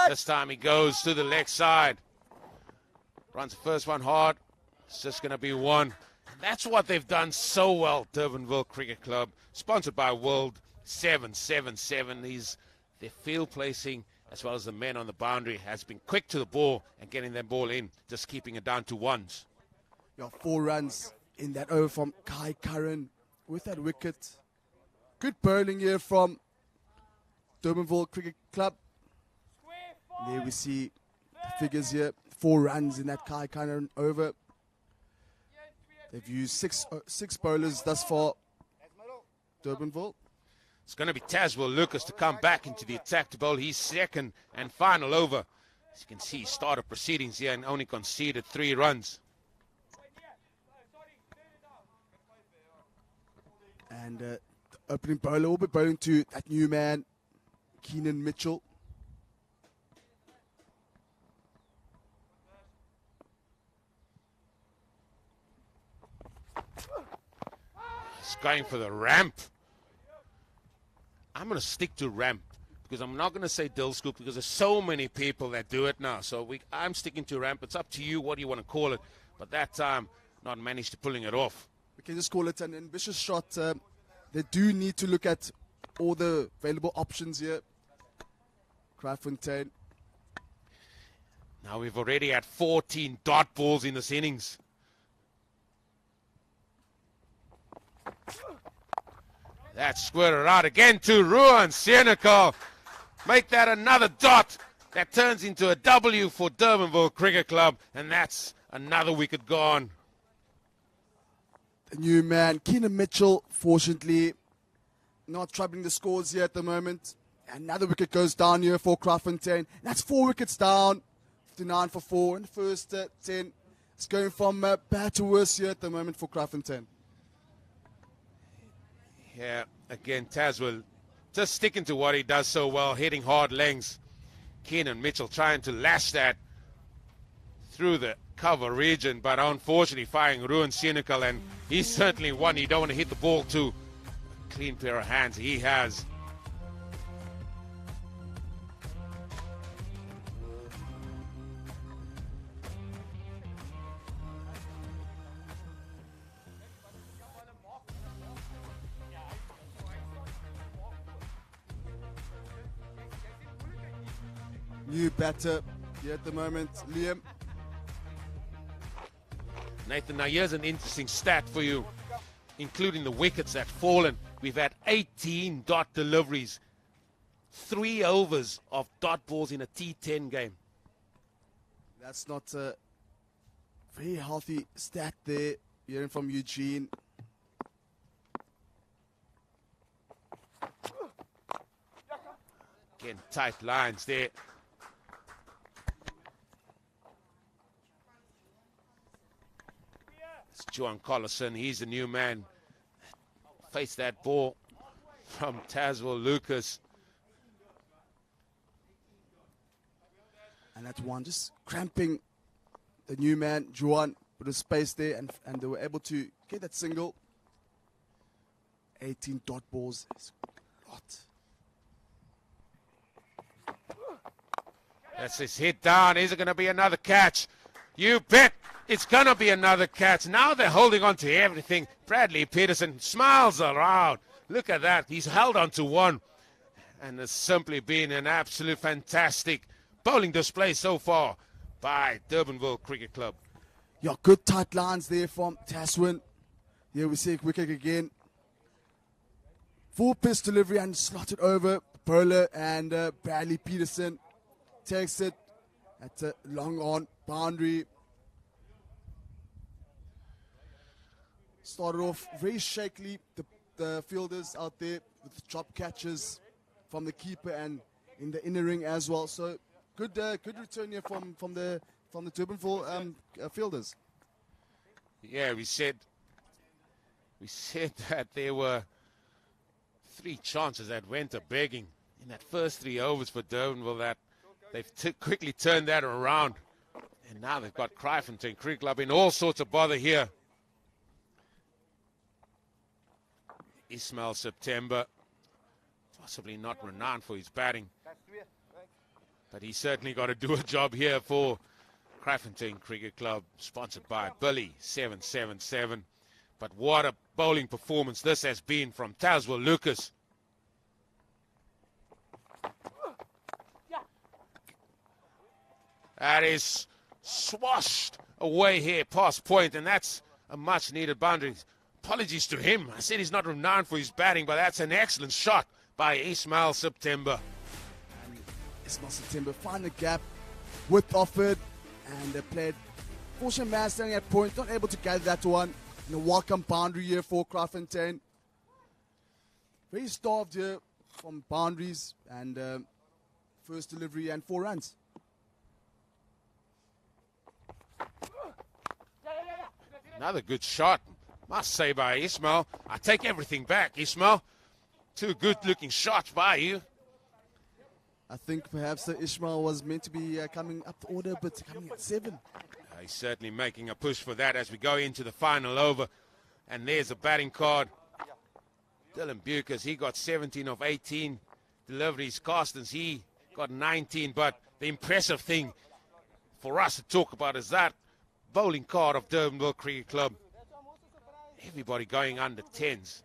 This time he goes to the leg side. Runs the first one hard. It's just going to be one. That's what they've done so well, Durbanville Cricket Club. Sponsored by World 777. Their field placing, as well as the men on the boundary, has been quick to the ball and getting that ball in, just keeping it down to ones. 4 runs in that over from Kai Curran with that wicket. Good bowling here from Durbanville Cricket Club. There we see the figures here. 4 runs in that Kai Curran over. They've used six bowlers thus far, Durbanville. It's going to be Tazwell Lucas to come back into the attack to bowl his second and final over. As you can see, he started proceedings here and only conceded 3 runs. And the opening bowler will be bowling to that new man, Keenan Mitchell. He's going for the ramp. I'm going to stick to ramp because I'm not going to say dill scoop because there's so many people that do it now. So I'm sticking to ramp. It's up to you what you want to call it. But that time, not managed to pulling it off. We can just call it an ambitious shot. They do need to look at all the available options here. Kraaifontein. Now we've already had 14 dot balls in this innings. That's squirted out again to Ruan Senekal. Make that another dot. That turns into a W for Durbanville Cricket Club. And that's another wicket gone. The new man, Keenan Mitchell, fortunately not troubling the scores here at the moment. Another wicket goes down here for Kraaifontein. That's 4 wickets down. 59 for 4 in the first 10. It's going from bad to worse here at the moment for Kraaifontein. Yeah, again, Tazwell just sticking to what he does so well, hitting hard lengths. Keenan Mitchell trying to lash that through the cover region, but unfortunately firing Ruan Senekal, and he's certainly one you don't want to hit the ball to. A clean pair of hands he has. New batter here at the moment, Liam. Nathan, now here's an interesting stat for you, including the wickets that fallen. We've had 18 dot deliveries, 3 overs of dot balls in a T10 game. That's not a very healthy stat there. Hearing from Eugene. Again, tight lines there. It's Johan Collison. He's the new man. Face that ball from Tazwell Lucas. And that's one just cramping the new man, Johan, with a space there, and they were able to get that single. 18 dot balls is a lot. That's his hit down. Is it going to be another catch? You bet it's going to be another catch. Now they're holding on to everything. Bradley Peterson smiles around. Look at that. He's held on to one. And it's simply been an absolute fantastic bowling display so far by Durbanville Cricket Club. Yeah, good tight lines there from Taswin. Here we see a wicket again. Full pitch delivery and slotted over. Bowler and Bradley Peterson takes it at a long on boundary. Started off very shakily. The fielders out there with drop catches from the keeper and in the inner ring as well. So good return here from the Durbanville fielders. Yeah, we said that there were 3 chances that went a begging in that first 3 overs for Durbanville, that they've quickly turned that around. And now they've got Kraaifontein Cricket Club in all sorts of bother here. Ismail September, possibly not renowned for his batting, but he's certainly got to do a job here for Kraaifontein Cricket Club, sponsored by Billy 777. But what a bowling performance this has been from Tazwell Lucas. That is swashed away here past point, and that's a much needed boundary. Apologies to him. I said he's not renowned for his batting, but that's an excellent shot by Ismail September. And Ismail September find the gap, width offered, and they played fortunate man standing at point, not able to gather that one. And a welcome boundary here for Kraaifontein. Very starved here from boundaries, and first delivery and 4 runs. Another good shot, must say, by Ismail. I take everything back, Ismail. 2 good-looking shots by you. I think perhaps Ismail was meant to be coming up the order, but coming at 7. He's certainly making a push for that as we go into the final over. And there's a batting card. Dylan Bucas, he got 17 of 18 deliveries. Carstens, he got 19. But the impressive thing for us to talk about is that bowling card of Durbanville Cricket Club. Everybody going under 10s.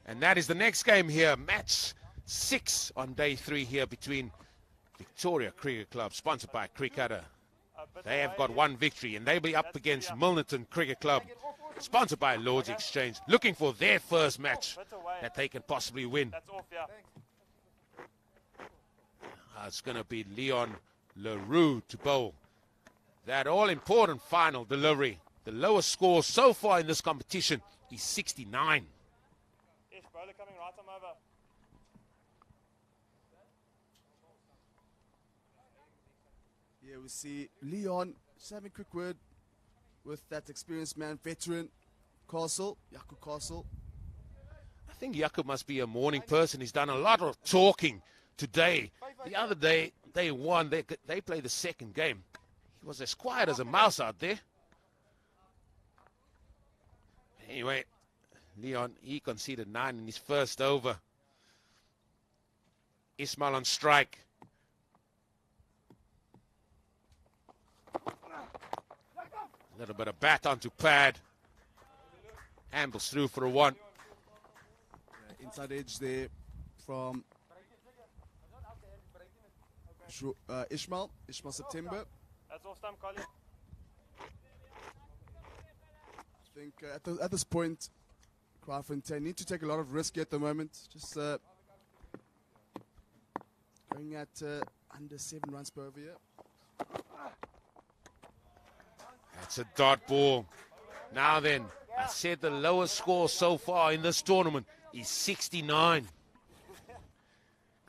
And that is the next game here. Match 6 on day 3 here between Victoria Cricket Club, sponsored by Cricketer. They have got 1 victory, and they'll be up against Milnerton Cricket Club, sponsored by Lord's Exchange, looking for their first match that they can possibly win. It's going to be Leon LaRue to bowl that all-important final delivery. The lowest score so far in this competition is 69. Bowler coming right arm over. Here we see Leon just having a quick word with that experienced man, veteran Castle, Jaco Castle. I think Jaco must be a morning person. He's done a lot of talking today. The other day, they won. They played the second game. He was as quiet as a mouse out there. Anyway, Leon, he conceded 9 in his first over. Ismail on strike. A little bit of bat onto pad. Ambles through for a 1. Inside edge there from Ismail September. That's off stump, Colin. I think at this point, Kraaifontein need to take a lot of risk at the moment. Just going at under 7 runs per over here. That's a dot ball. Now then, I said the lowest score so far in this tournament is 69.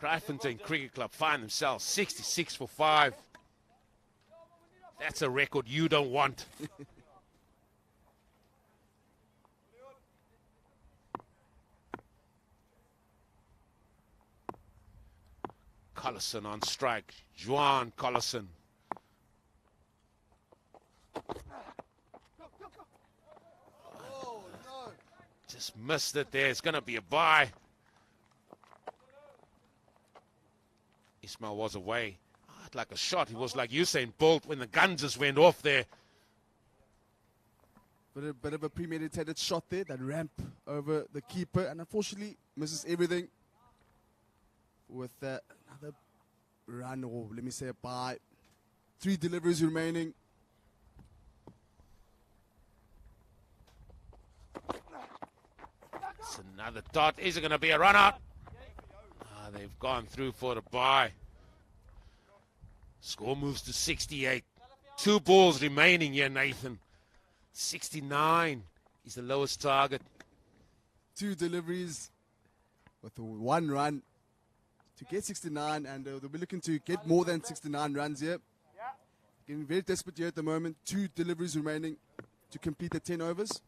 Kraaifontein Cricket Club find themselves 66 for 5. That's a record you don't want. Collison on strike. Juan Collison. Just missed it there. It's going to be a bye. Ismail was away. Like a shot. He was like Usain Bolt when the gun just went off there. But a bit of a premeditated shot there. That ramp over the keeper. And unfortunately, misses everything. With another run, or let me say a bye. 3 deliveries remaining. It's another dot. Is it going to be a run out? They've gone through for the bye. Score moves to 68. 2 balls remaining here, Nathan. 69 is the lowest target. 2 deliveries with 1 run to get 69, and they'll be looking to get more than 69 runs here. Getting very desperate here at the moment. 2 deliveries remaining to complete the 10 overs.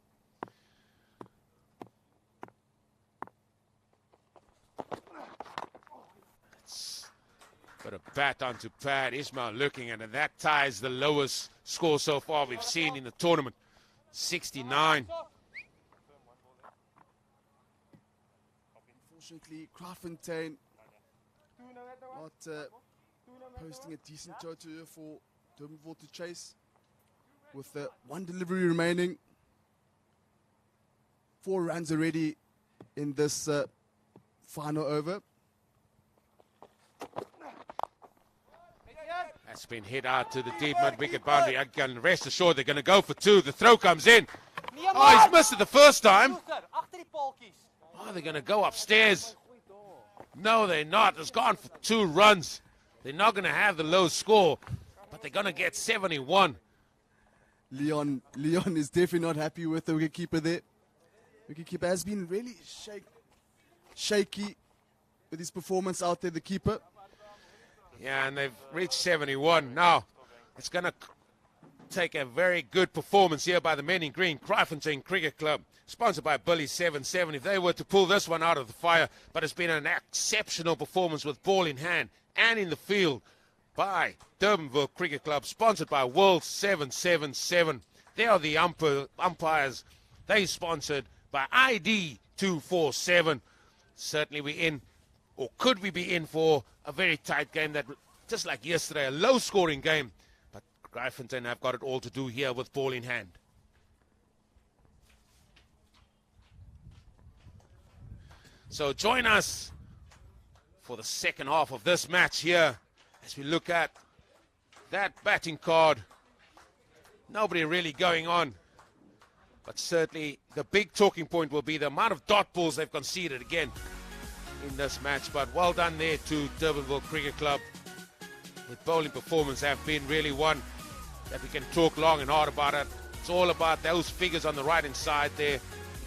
Got a bat onto pad. Ismail looking at it. That ties the lowest score so far we've seen in the tournament. 69. Unfortunately, Kraaifontein not posting a decent total here for Durbanville to chase. With 1 delivery remaining. 4 runs already in this final over. That's been hit out to the deep mid-wicket boundary. I can rest assured they're going to go for 2. The throw comes in. Oh, he's missed it the first time. Oh, they're going to go upstairs. No, they're not. It's gone for 2 runs. They're not going to have the low score, but they're going to get 71. Leon is definitely not happy with the wicketkeeper there. Wicketkeeper has been really shaky with his performance out there, the keeper. Yeah, and they've reached 71. Now, it's going to take a very good performance here by the men in green, Kraaifontein Cricket Club, sponsored by Billy 77. If they were to pull this one out of the fire, but it's been an exceptional performance with ball in hand and in the field by Durbanville Cricket Club, sponsored by World 777. They are the umpires. They sponsored by ID 247. Certainly we're in, or could we be in for a very tight game that, just like yesterday, a low-scoring game. But Kraaifontein have got it all to do here with ball in hand. So join us for the second half of this match here as we look at that batting card. Nobody really going on. But certainly the big talking point will be the amount of dot balls they've conceded again in this match. But well done there to Durbanville Cricket Club. With bowling performance have been really one that we can talk long and hard about it. It's all about those figures on the right hand side there.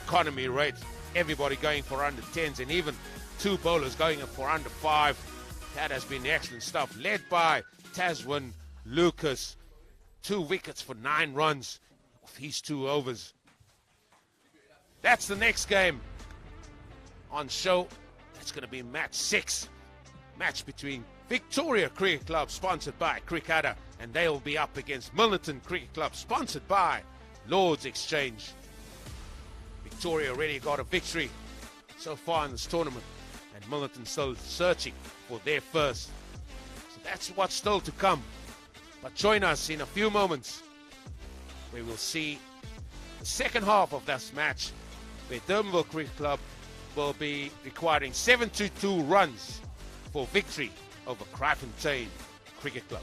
Economy rate, everybody going for under 10s, and even 2 bowlers going for under 5. That has been excellent stuff, led by Taswin Lucas. 2 wickets for 9 runs of his 2 overs. That's the next game on show. It's going to be match 6. Match between Victoria Cricket Club, sponsored by Crickadder, and they'll be up against Milnerton Cricket Club, sponsored by Lords Exchange. Victoria already got a victory so far in this tournament, and Milnerton still searching for their first. So that's what's still to come. But join us in a few moments, where we'll see the second half of this match, where Durbanville Cricket Club will be requiring 72 runs for victory over Kraaifontein Cricket Club.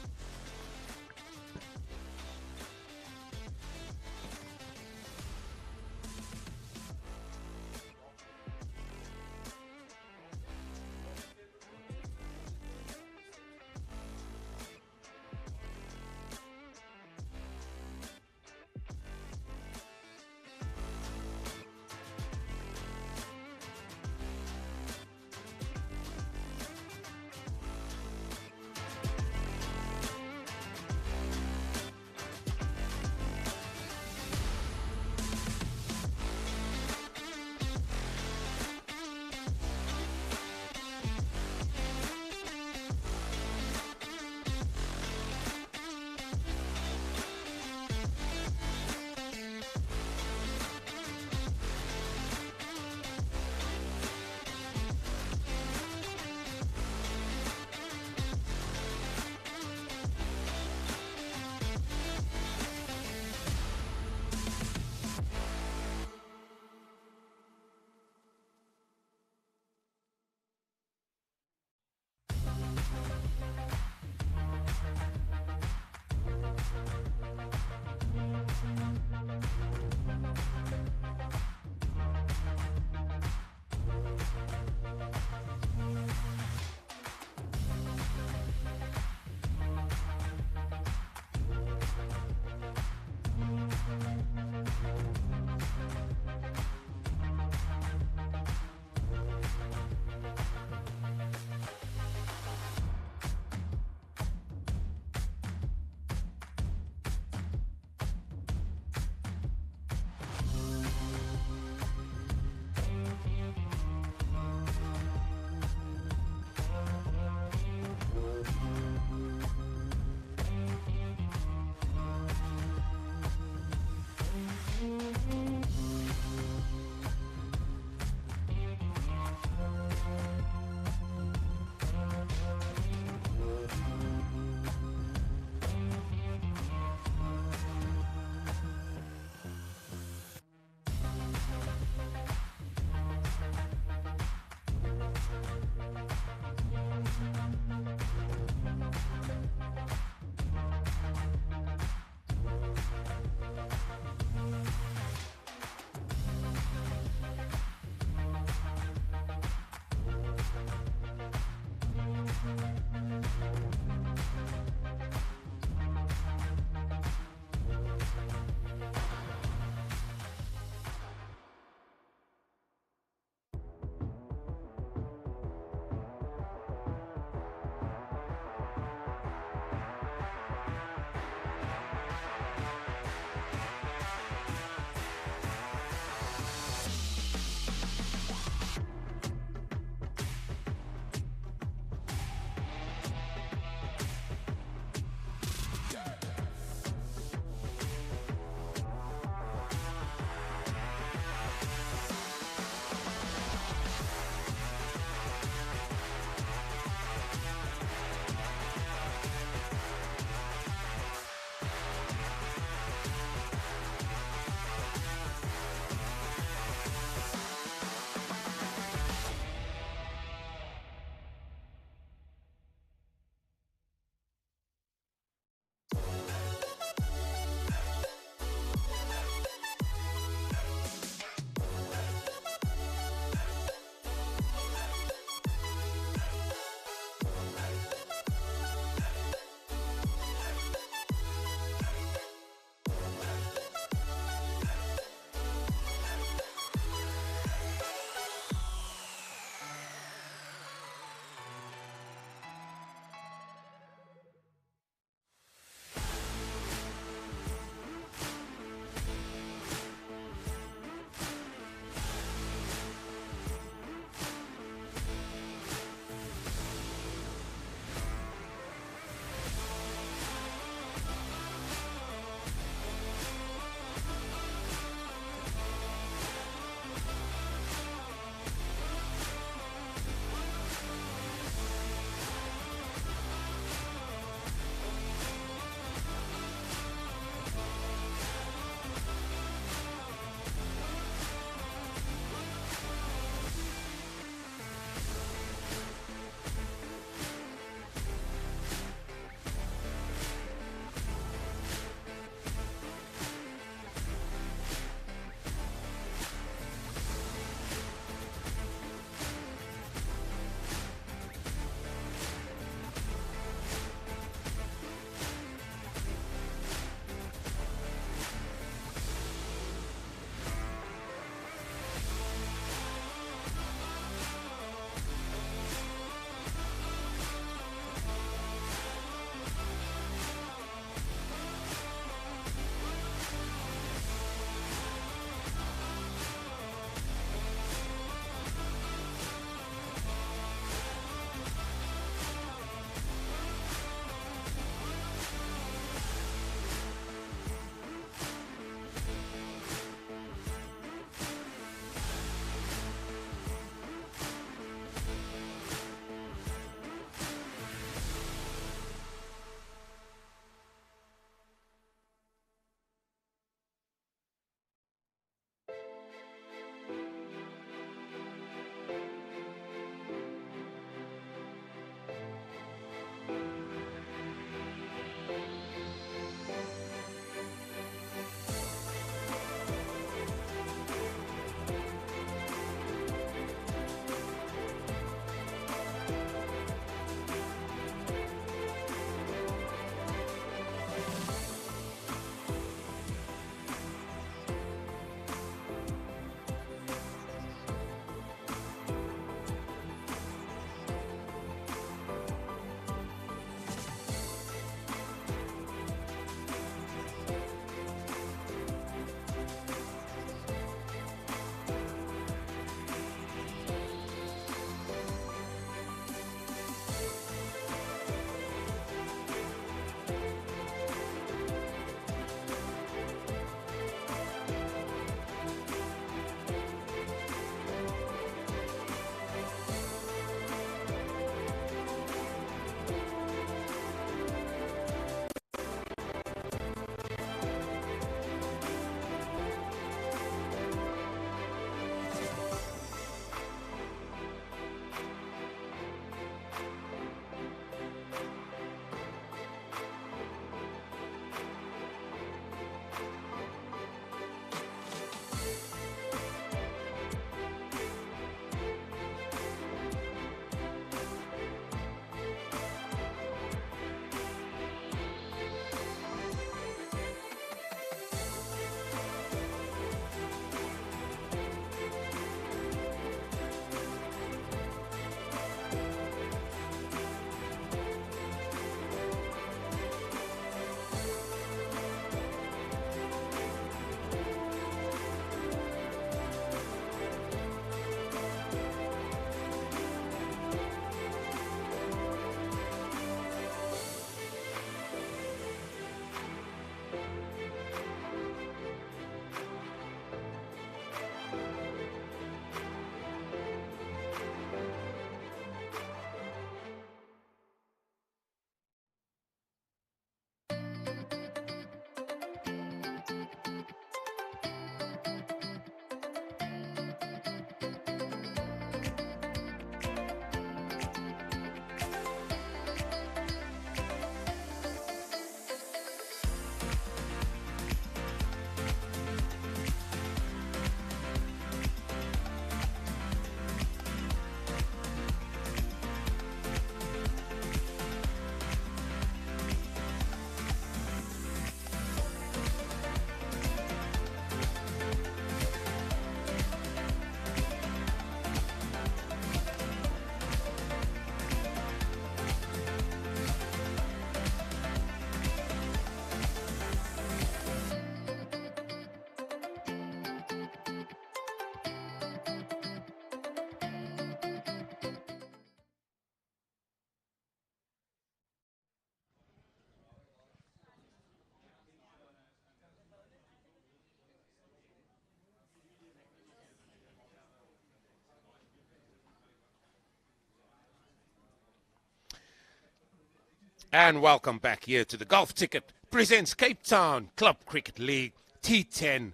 And welcome back here to the Golf Ticket presents Cape Town Club Cricket League T10.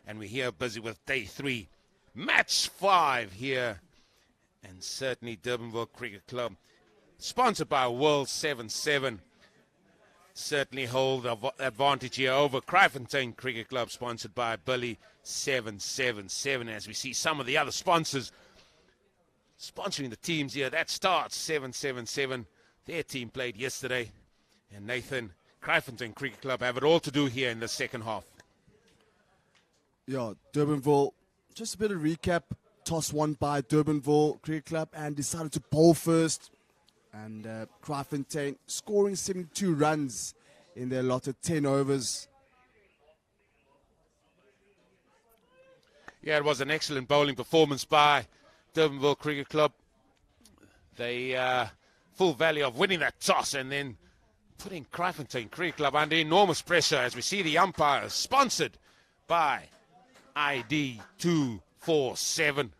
And we're here busy with day 3, match 5 here. And certainly Durbanville Cricket Club, sponsored by World 7-7, certainly hold the advantage here over Kraaifontein Cricket Club, sponsored by Billy 777. As we see some of the other sponsors sponsoring the teams here, that starts 777. Their team played yesterday. And Nathan, Kraaifontein Cricket Club have it all to do here in the second half. Yeah, Durbanville, just a bit of recap. Toss won by Durbanville Cricket Club and decided to bowl first. And Kraaifontein scoring 72 runs in their allotted 10 overs. Yeah, it was an excellent bowling performance by Durbanville Cricket Club. They full value of winning that toss and then putting Kraaifontein Cricket Club under enormous pressure, as we see the umpires sponsored by ID 247.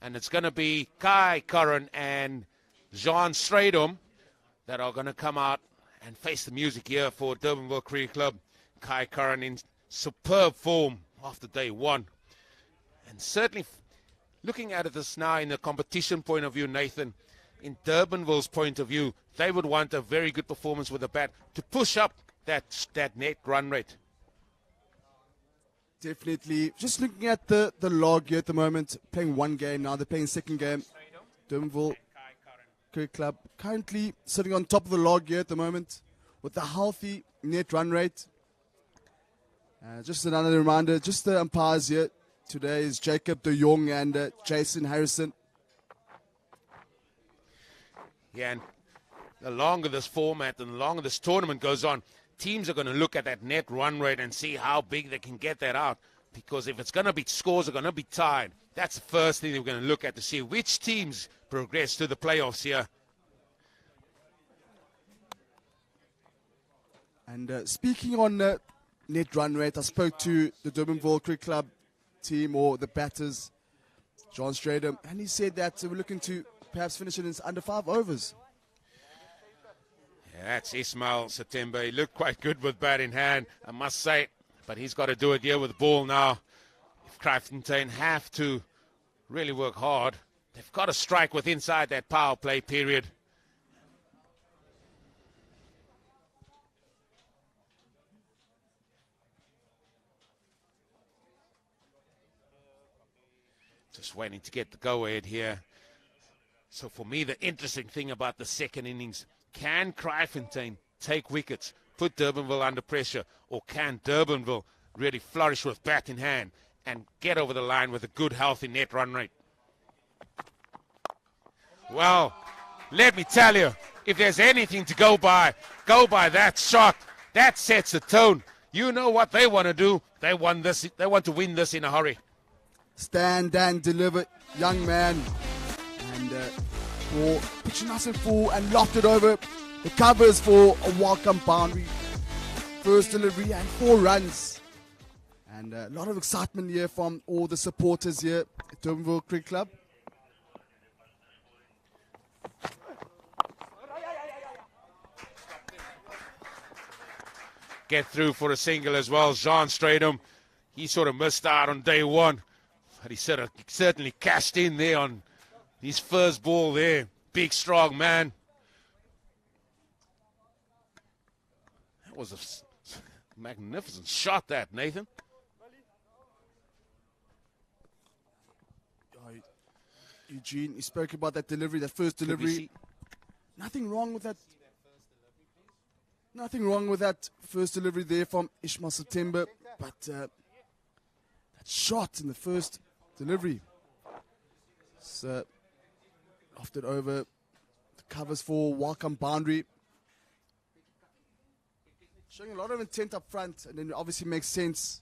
And it's going to be Kraaifontein and Jean Stradom that are going to come out and face the music here for Durbanville Cricket Club. Kraaifontein in superb form after day 1. And certainly looking at this now in the competition point of view, Nathan, in Durbanville's point of view, they would want a very good performance with the bat to push up that net run rate. Definitely. Just looking at the log here at the moment, playing one game now, they're playing second game. Durbanville Cricket Club currently sitting on top of the log here at the moment with a healthy net run rate. Just another reminder, just the umpires here today is Jacob de Jong and Jason Harrison. Yeah, and the longer this format and the longer this tournament goes on, teams are going to look at that net run rate and see how big they can get that out. Because if it's going to be scores are going to be tied, that's the first thing we're going to look at to see which teams progress to the playoffs here. And speaking on net run rate, I spoke to the Durbanville Cricket Club team, or the batters, John Stradom, and he said that we're looking to perhaps finish it in under 5 overs. Yeah, that's Ismail September. He looked quite good with bat in hand, I must say. But he's got to do it here with the ball now. If Kraaifontein have to really work hard, they've got to strike with inside that power play period. Just waiting to get the go-ahead here. So for me, the interesting thing about the second innings, can Kraaifontein take wickets, put Durbanville under pressure, or can Durbanville really flourish with bat in hand and get over the line with a good, healthy net run rate? Well, let me tell you, if there's anything to go by that shot. That sets the tone. You know what they want to do. They want to win this in a hurry. Stand and deliver, young man. And for pitching nice and full and lofted over. The covers for a welcome boundary. First delivery and 4 runs. And a lot of excitement here from all the supporters here at Durbanville Cricket Club. Get through for a single as well. Jean Stradom, he sort of missed out on day 1. But he certainly cashed in there on his first ball there. Big, strong man. That was a magnificent shot, that, Nathan. Eugene, you spoke about that delivery, that first delivery. Nothing wrong with that. Nothing wrong with that first delivery there from Ismail September. But that shot in the first delivery. It's lofted over. The covers for welcome boundary. Showing a lot of intent up front, and then it obviously makes sense.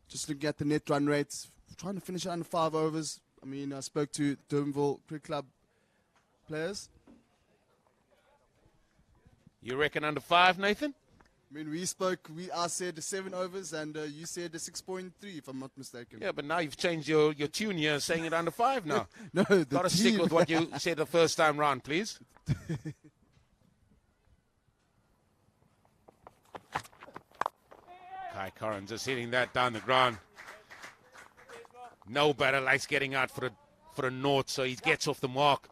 Just looking at the net run rates, trying to finish it under 5 overs. I mean, I spoke to Durbanville Cricket Club players. You reckon under 5, Nathan? I mean, I said 7 overs, and you said 6.3, if I'm not mistaken. Yeah, but now you've changed your tune here, saying it under 5 now. No, got to stick with what you said the first time round, please. Kai Curran just hitting that down the ground. No batter likes getting out for a naught, so he gets off the mark.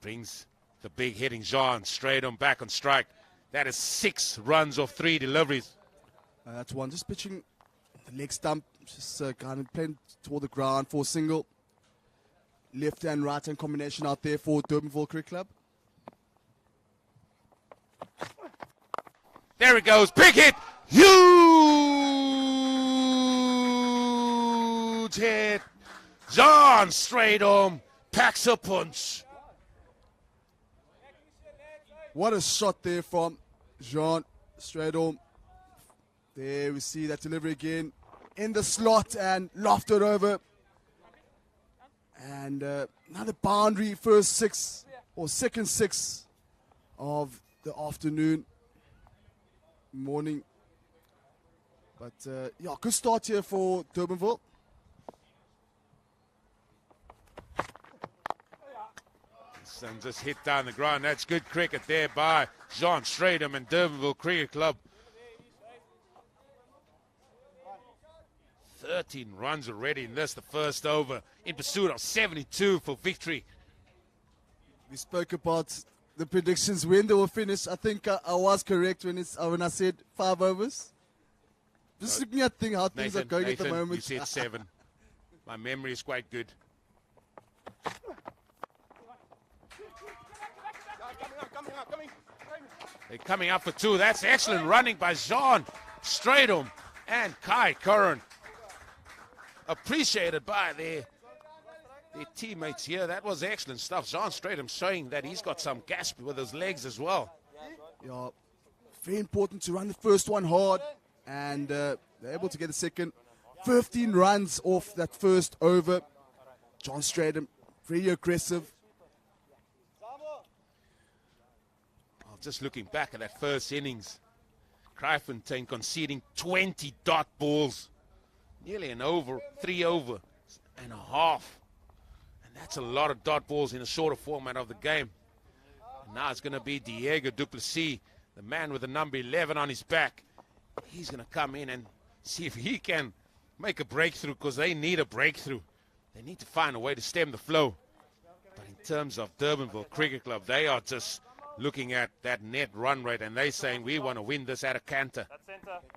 Brings the big hitting Jean straight on back on strike. That is 6 runs off 3 deliveries. That's one. Just pitching the leg stump. Just kind of playing toward the ground for a single. Left and right hand combination out there for Durbanville Cricket Club. There it goes. Big hit. Huge hit. John straight home. Packs a punch. What a shot there from Jean. Straight home. There we see that delivery again. In the slot and lofted over. And another boundary, first 6 or second 6 of the afternoon, morning. But yeah, good start here for Durbanville. And just hit down the ground. That's good cricket there by Jean Stratham and Durbanville Cricket Club. 13 runs already in this, the first over, in pursuit of 72 for victory. We spoke about the predictions when they will finish. I think I was correct when I said 5 overs. Just looking at how things are going at the moment. You said 7. My memory is quite good. They're coming up for 2. That's excellent running by Jean Stratham and Kai Curran. Appreciated by their teammates here. That was excellent stuff. Jean Stratham showing that he's got some gas with his legs as well. Yeah, very important to run the first one hard, and they're able to get the second. 15 runs off that first over. John Stratham, very aggressive. Just looking back at that first innings, Kraaifontein conceding 20 dot balls. Nearly an over, 3 over and a half. And that's a lot of dot balls in a shorter format of the game. And now it's going to be Diego Du Plessis, the man with the number 11 on his back. He's going to come in and see if he can make a breakthrough, because they need a breakthrough. They need to find a way to stem the flow. But in terms of Durbanville Cricket Club, they are just looking at that net run rate, and they're saying we want to win this at a canter.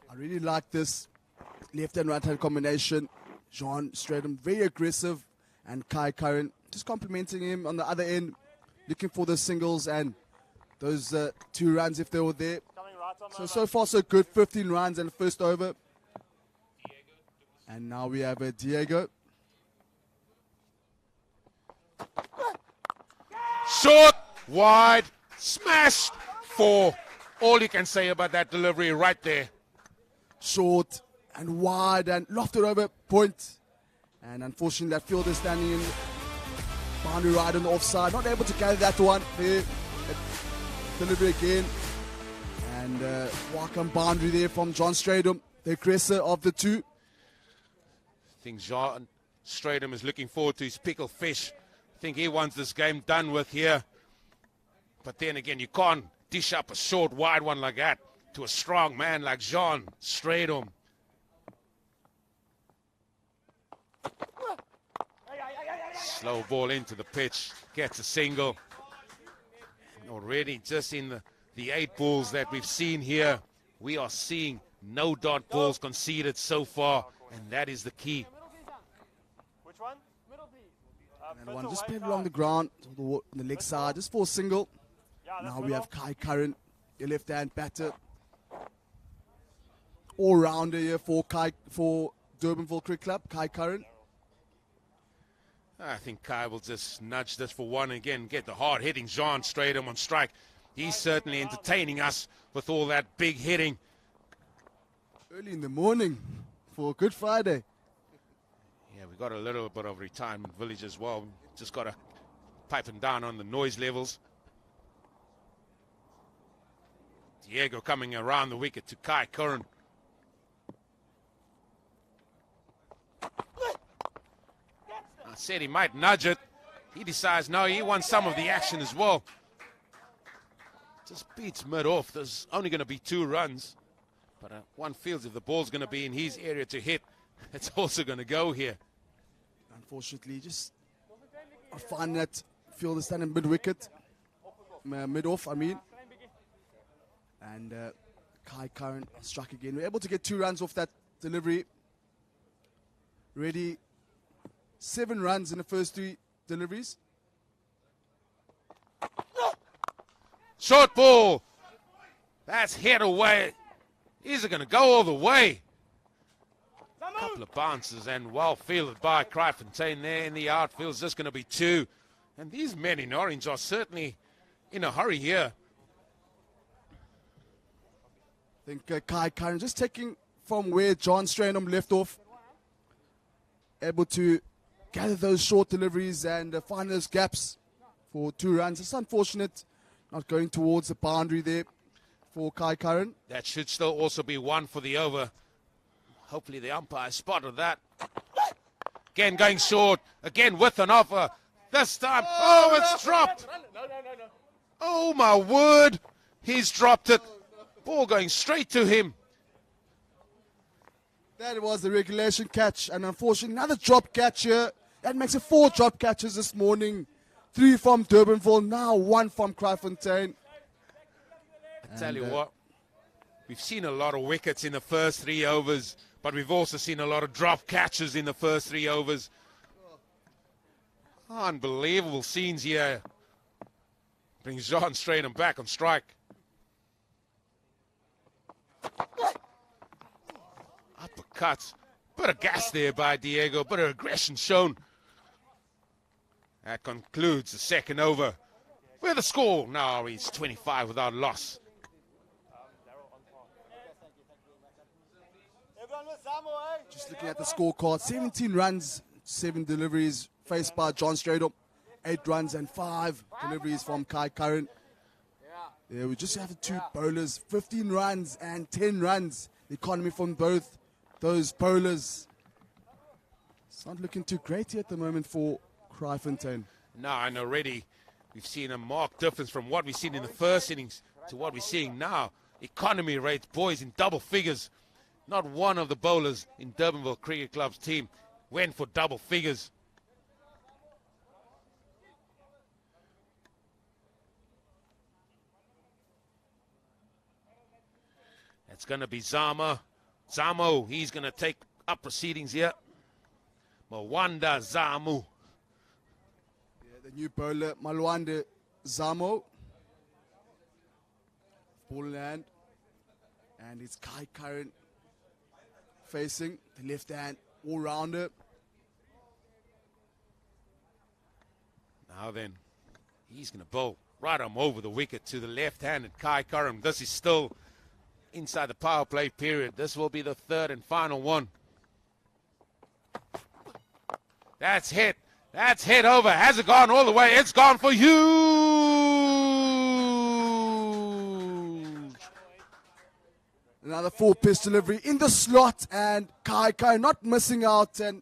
I really like this left and right hand combination. Jean Stratham, very aggressive, and Kai Curran just complimenting him on the other end, looking for the singles and those 2 runs if they were there. So far so good. 15 runs and the first over. And now we have Diego. Short, wide, smashed 4. All you can say about that delivery right there. Short and wide and lofted over, point. And unfortunately that fielder standing in boundary right on the offside, not able to carry that one there. Delivery again, and welcome boundary there from John Stratham, the aggressor of the 2. I think John Stratham is looking forward to his pickled fish. I think he wants this game done with here. But then again, you can't dish up a short, wide one like that to a strong man like John Stratham. Slow ball into the pitch, gets a single. And already just in the 8 balls that we've seen here, we are seeing no dot balls conceded so far, and that is the key. Which one? And one just played along the ground, on the leg side, just for a single. Now we have Kai Curran, your left-hand batter. All-rounder here for Durbanville Cricket Club, Kai Curran. I think Kai will just nudge this for 1 again, get the hard-hitting Jean Stratham on strike. He's certainly entertaining us with all that big hitting. Early in the morning for Good Friday. Yeah, we got a little bit of retirement village as well. Just got to pipe him down on the noise levels. Diego coming around the wicket to Kai Curran. I said he might nudge it. He decides, no, he wants some of the action as well. Just beats mid off. There's only going to be 2 runs. But one feels if the ball's going to be in his area to hit, it's also going to go here. Unfortunately, just I find that field is standing mid-wicket, mid-off, I mean. And Kraaifontein struck again. We're able to get 2 runs off that delivery. Ready, 7 runs in the first 3 deliveries. Short ball. That's hit away. Is it going to go all the way? A couple of bounces and well fielded by Kraaifontein there in the outfield. Just going to be 2. And these men in orange are certainly in a hurry here. I think Kraaifontein just taking from where John Stranham left off. Able to gather those short deliveries and find those gaps for 2 runs. It's unfortunate not going towards the boundary there for Kraaifontein. That should still also be 1 for the over. Hopefully the umpire spotted that. Again going short. Again with an offer. This time, it's dropped. Oh my word. He's dropped it. Ball going straight to him. That was the regulation catch, and unfortunately another drop catch here. That makes it 4 drop catches this morning. 3 from Durbanville, now 1 from Kraaifontein. I tell you what, we've seen a lot of wickets in the first 3 overs, but we've also seen a lot of drop catches in the first 3 overs. Unbelievable scenes here. Brings John Stranham back on strike. Uppercuts. Bit of gas there by Diego. Bit of aggression shown. That concludes the second over. Where the score now is 25 without loss. Just looking at the scorecard, 17 runs, 7 deliveries faced by John Stranham. 8 runs and 5 deliveries from Kraaifontein. Yeah, we just have 2 bowlers, 15 runs and 10 runs. The economy from both those bowlers. It's not looking too great here at the moment for Kraaifontein. No, and already we've seen a marked difference from what we've seen in the first innings to what we're seeing now. Economy rates, boys, in double figures. Not one of the bowlers in Durbanville Cricket Club's team went for double figures. It's going to be Zama. Zamo, he's going to take up proceedings here. Mwanda Zamu. Yeah, the new bowler, Malwanda Zamo. Ball in hand. And it's Kraaifontein facing the left hand all-rounder. Now then, he's going to bowl right arm over the wicket to the left-handed Kraaifontein. This is still inside the power play period. This will be the 3rd and final one. That's hit. That's hit over. Has it gone all the way? It's gone for huge. Another 4-pitch delivery in the slot, and Kraaifontein not missing out and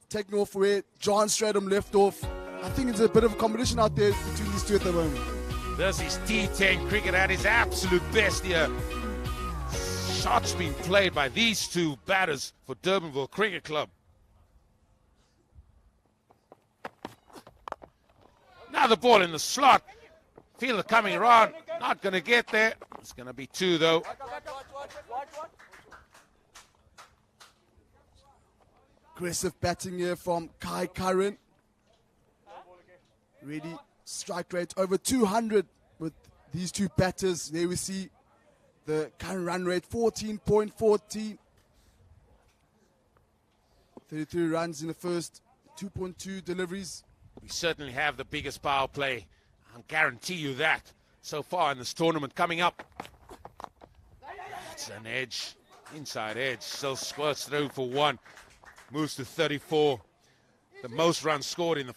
taking off where John Stranham left off. I think it's a bit of a competition out there between these 2 at the moment. This is T10 cricket at its absolute best here. Shots being played by these 2 batters for Durbanville Cricket Club. Now the ball in the slot. Fielder coming around. Not going to get there. It's going to be 2 though. Aggressive batting here from Kraaifontein. Ready strike rate over 200 with these 2 batters. There we see the current run rate, 14.14. 33 runs in the first 2.2 deliveries. We certainly have the biggest power play. I'll guarantee you that. So far in this tournament coming up. That's an edge. Inside edge. Still squirts through for 1. Moves to 34. The most runs scored in the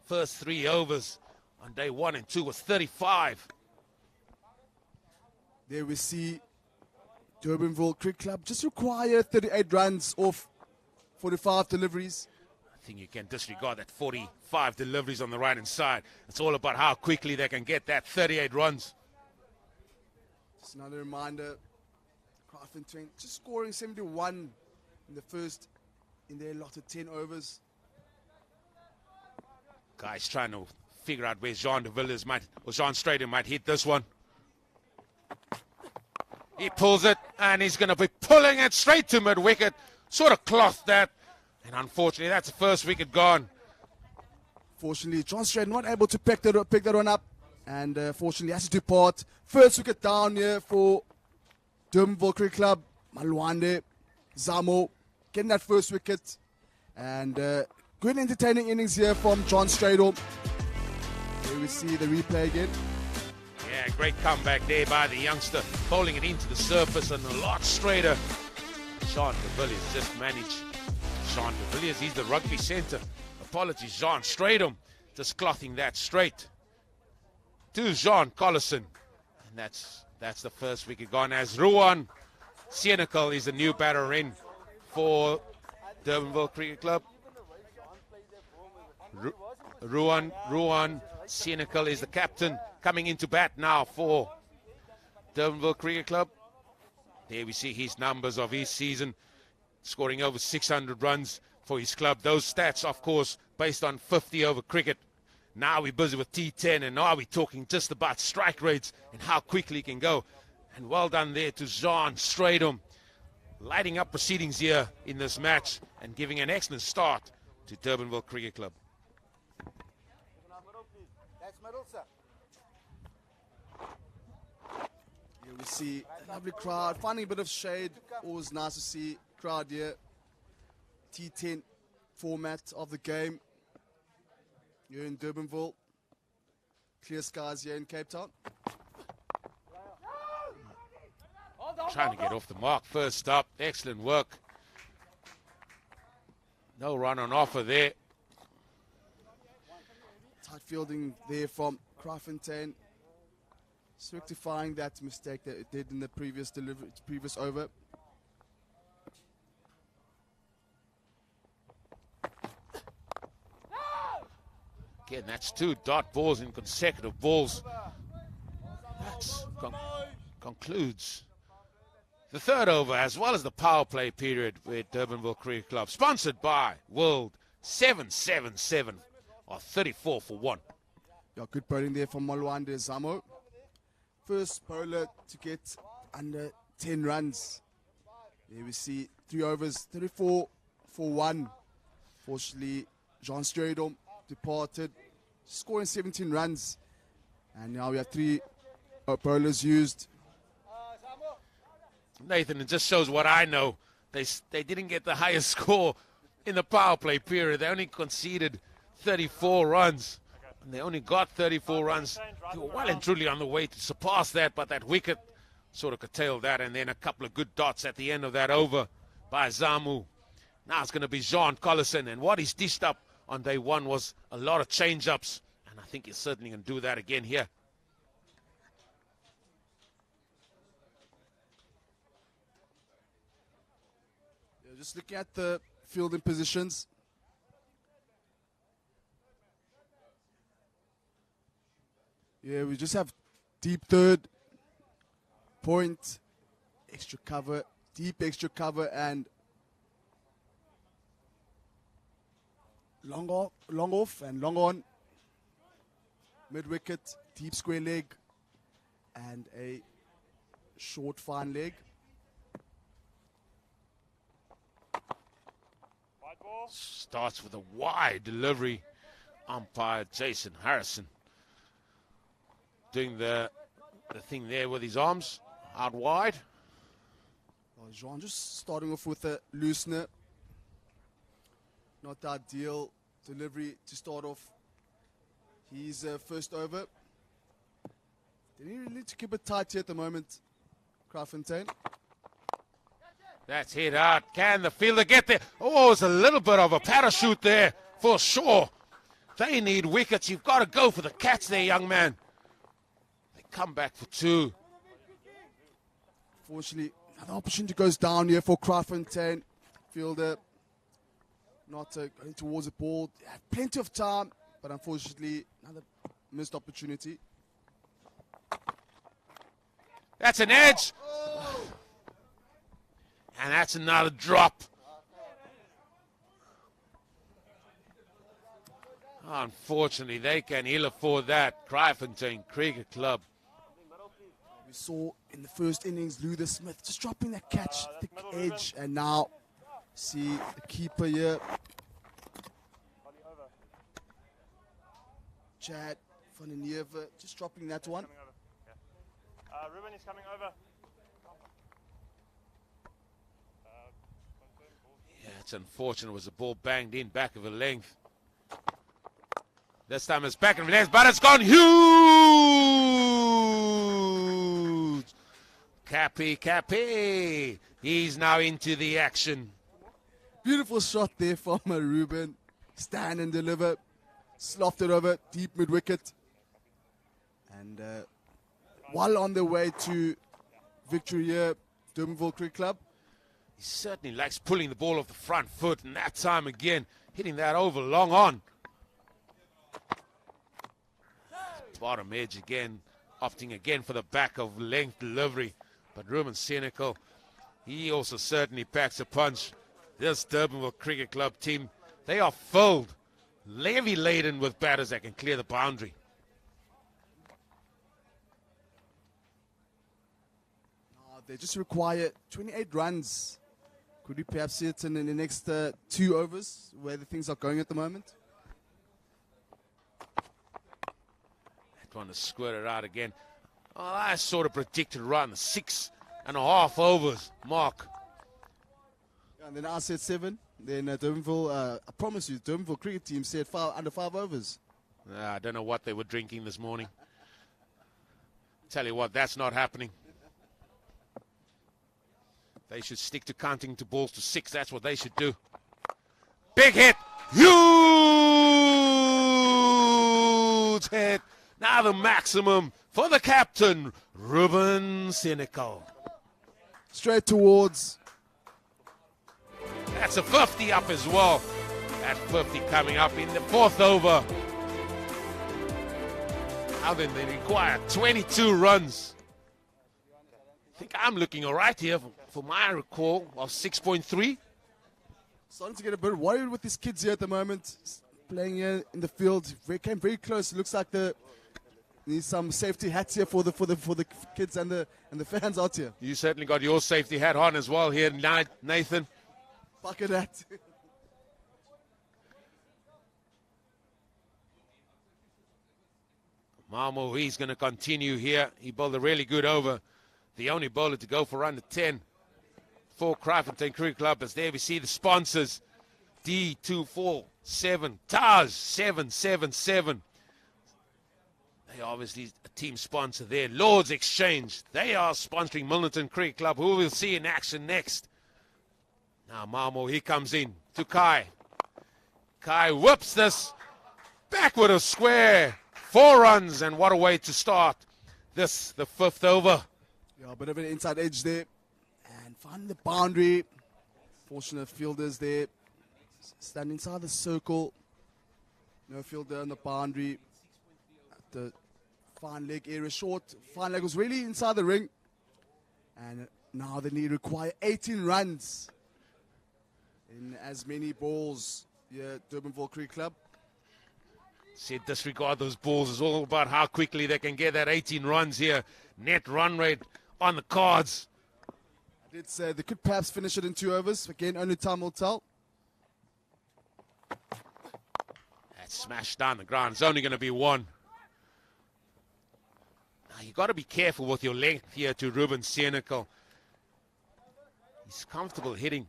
first 3 overs on day 1 and 2 was 35. There we see Durbanville Cricket Club just require 38 runs off 45 deliveries. I think you can disregard that 45 deliveries on the right-hand side. It's all about how quickly they can get that 38 runs. Just another reminder, Kraaifontein just scoring 71 in their lot of 10 overs. Guys trying to figure out where Jean Strader might hit this one. He pulls it, and he's going to be pulling it straight to mid-wicket. Sort of cloth that. And unfortunately, that's the first wicket gone. Fortunately, John Strader not able to pick that one up. And fortunately, has to depart. First wicket down here for Durbanville Cricket Club. Malwande, Zamo, getting that first wicket. And good entertaining innings here from John Strader. Here we see the replay again. Yeah, great comeback there by the youngster, bowling it into the surface and a lot straighter. Sean de Villiers just managed. Sean de Villiers, he's the rugby centre. Apologies, Jean Strader, just clothing that straight to Jean Collison. And that's the first wicket gone as Ruan Senekal is the new batter in for Durbanville Cricket Club. Ruan Senekal is the captain, coming into bat now for Durbanville Cricket Club. There we see his numbers of his season, scoring over 600 runs for his club. Those stats, of course, based on 50 over cricket. Now we're busy with T10, and now we're talking just about strike rates and how quickly he can go. And well done there to Jean Strader, lighting up proceedings here in this match and giving an excellent start to Durbanville Cricket Club. Here we see a lovely crowd, finding a bit of shade. Always nice to see crowd here. T10 format of the game here in Durbanville. Clear skies here in Cape Town. Trying to get off the mark first up. Excellent work. No run on offer there. Tight fielding there from Kraaifontein. Just rectifying that mistake that it did in the previous over. Again, that's 2 dot balls in consecutive balls. That concludes the third over, as well as the power play period with Durbanville Cricket Club. Sponsored by World 777, or 34 for 1. Yeah, good bowling there from Malwande Zamo. First bowler to get under 10 runs. Here we see 3 overs, 34 for 1. Fortunately, John Strader departed, scoring 17 runs. And now we have 3 bowlers used. Nathan, it just shows what I know. They didn't get the highest score in the power play period. They only conceded 34 runs. And they only got 34 runs. They were well and truly on the way to surpass that, but that wicket sort of curtailed that. And then a couple of good dots at the end of that over by Zamu. Now it's going to be Jean Collison. And what he's dished up on day one was a lot of change-ups. And I think he's certainly going to do that again here. Yeah, just looking at the fielding positions. Yeah, we just have deep third, point, extra cover, deep extra cover, and long off and long on. Mid wicket, deep square leg, and a short fine leg. Starts with a wide delivery. Umpire Jason Harrison doing the thing there with his arms out wide. Well, Jean just starting off with a loosener. Not ideal delivery to start off his first over. They really need to keep it tight here at the moment, Kraaifontein. That's hit out. Can the fielder get there? Oh, it's a little bit of a parachute there for sure. They need wickets. You've got to go for the catch there, young man. They come back for 2. Fortunately, another opportunity goes down here for Kraaifontein. Fielder not going towards the ball. They have plenty of time, but unfortunately, another missed opportunity. That's an edge. And that's another drop. Unfortunately, they can ill afford that. Kraaifontein Cricket Club. We saw in the first innings Luther Smith just dropping that catch, thick edge, and now see the keeper here. Chad van den Heever just dropping that one. Ruben is coming over. Yeah, it's unfortunate. It was a ball banged in back of a length. This time it's back of a length, but it's gone huge. Cappy. He's now into the action. Beautiful shot there from Ruben. Stand and deliver. Sloughed it over deep mid wicket. And while on the way to victory here, Durbanville Cricket Club. He certainly likes pulling the ball off the front foot, and that time again, hitting that over long on. Bottom edge again, opting again for the back of length delivery. But Ruben cynical. He also certainly packs a punch. This Durbanville Cricket Club team, they are filled, heavy laden with batters that can clear the boundary. They just require 28 runs. Could we perhaps see it in the next 2 overs, where the things are going at the moment? That one is squirted out again. Oh, I sort of predicted around the 6.5 overs mark. And then I said 7. Then Durbanville, I promise you, Durbanville cricket team said under 5 overs. I don't know what they were drinking this morning. Tell you what, that's not happening. They should stick to counting to balls to 6. That's what they should do. Big hit. Huge hit. Now the maximum for the captain, Ruben Cynical. Straight towards. That's a 50 up as well. That 50 coming up in the 4th over. Now then they require 22 runs. I think I'm looking all right here for my recall of 6.3. Starting to get a bit worried with these kids here at the moment. Playing here in the field. They came very close. It looks like need some safety hats here for the kids and the fans out here. You certainly got your safety hat on as well here, Nathan. Bucket hat. Mamo, he's going to continue here. He bowled a really good over. The only bowler to go for under 10 for Kraaifontein Cricket Club. As there we see the sponsors. D247, TAS 777. They obviously a team sponsor there. Lords Exchange, they are sponsoring Milnerton Cricket Club, who we'll see in action next. Now Mamo, he comes in to Kai. Kai whips this backward of square. 4 runs, and what a way to start this, the 5th over. Yeah, a bit of an inside edge there. And find the boundary. Fortunate fielders there. Stand inside the circle. No fielder on the boundary. At the fine leg area short. Fine leg was really inside the ring. And now they need to require 18 runs in as many balls here at Durbanville Cricket Club. Said disregard those balls. It's all about how quickly they can get that 18 runs here. Net run rate on the cards. I did say they could perhaps finish it in 2 overs. Again, only time will tell. That's smashed down the ground. It's only going to be 1. Now you got to be careful with your length here to Ruben Cynical. He's comfortable hitting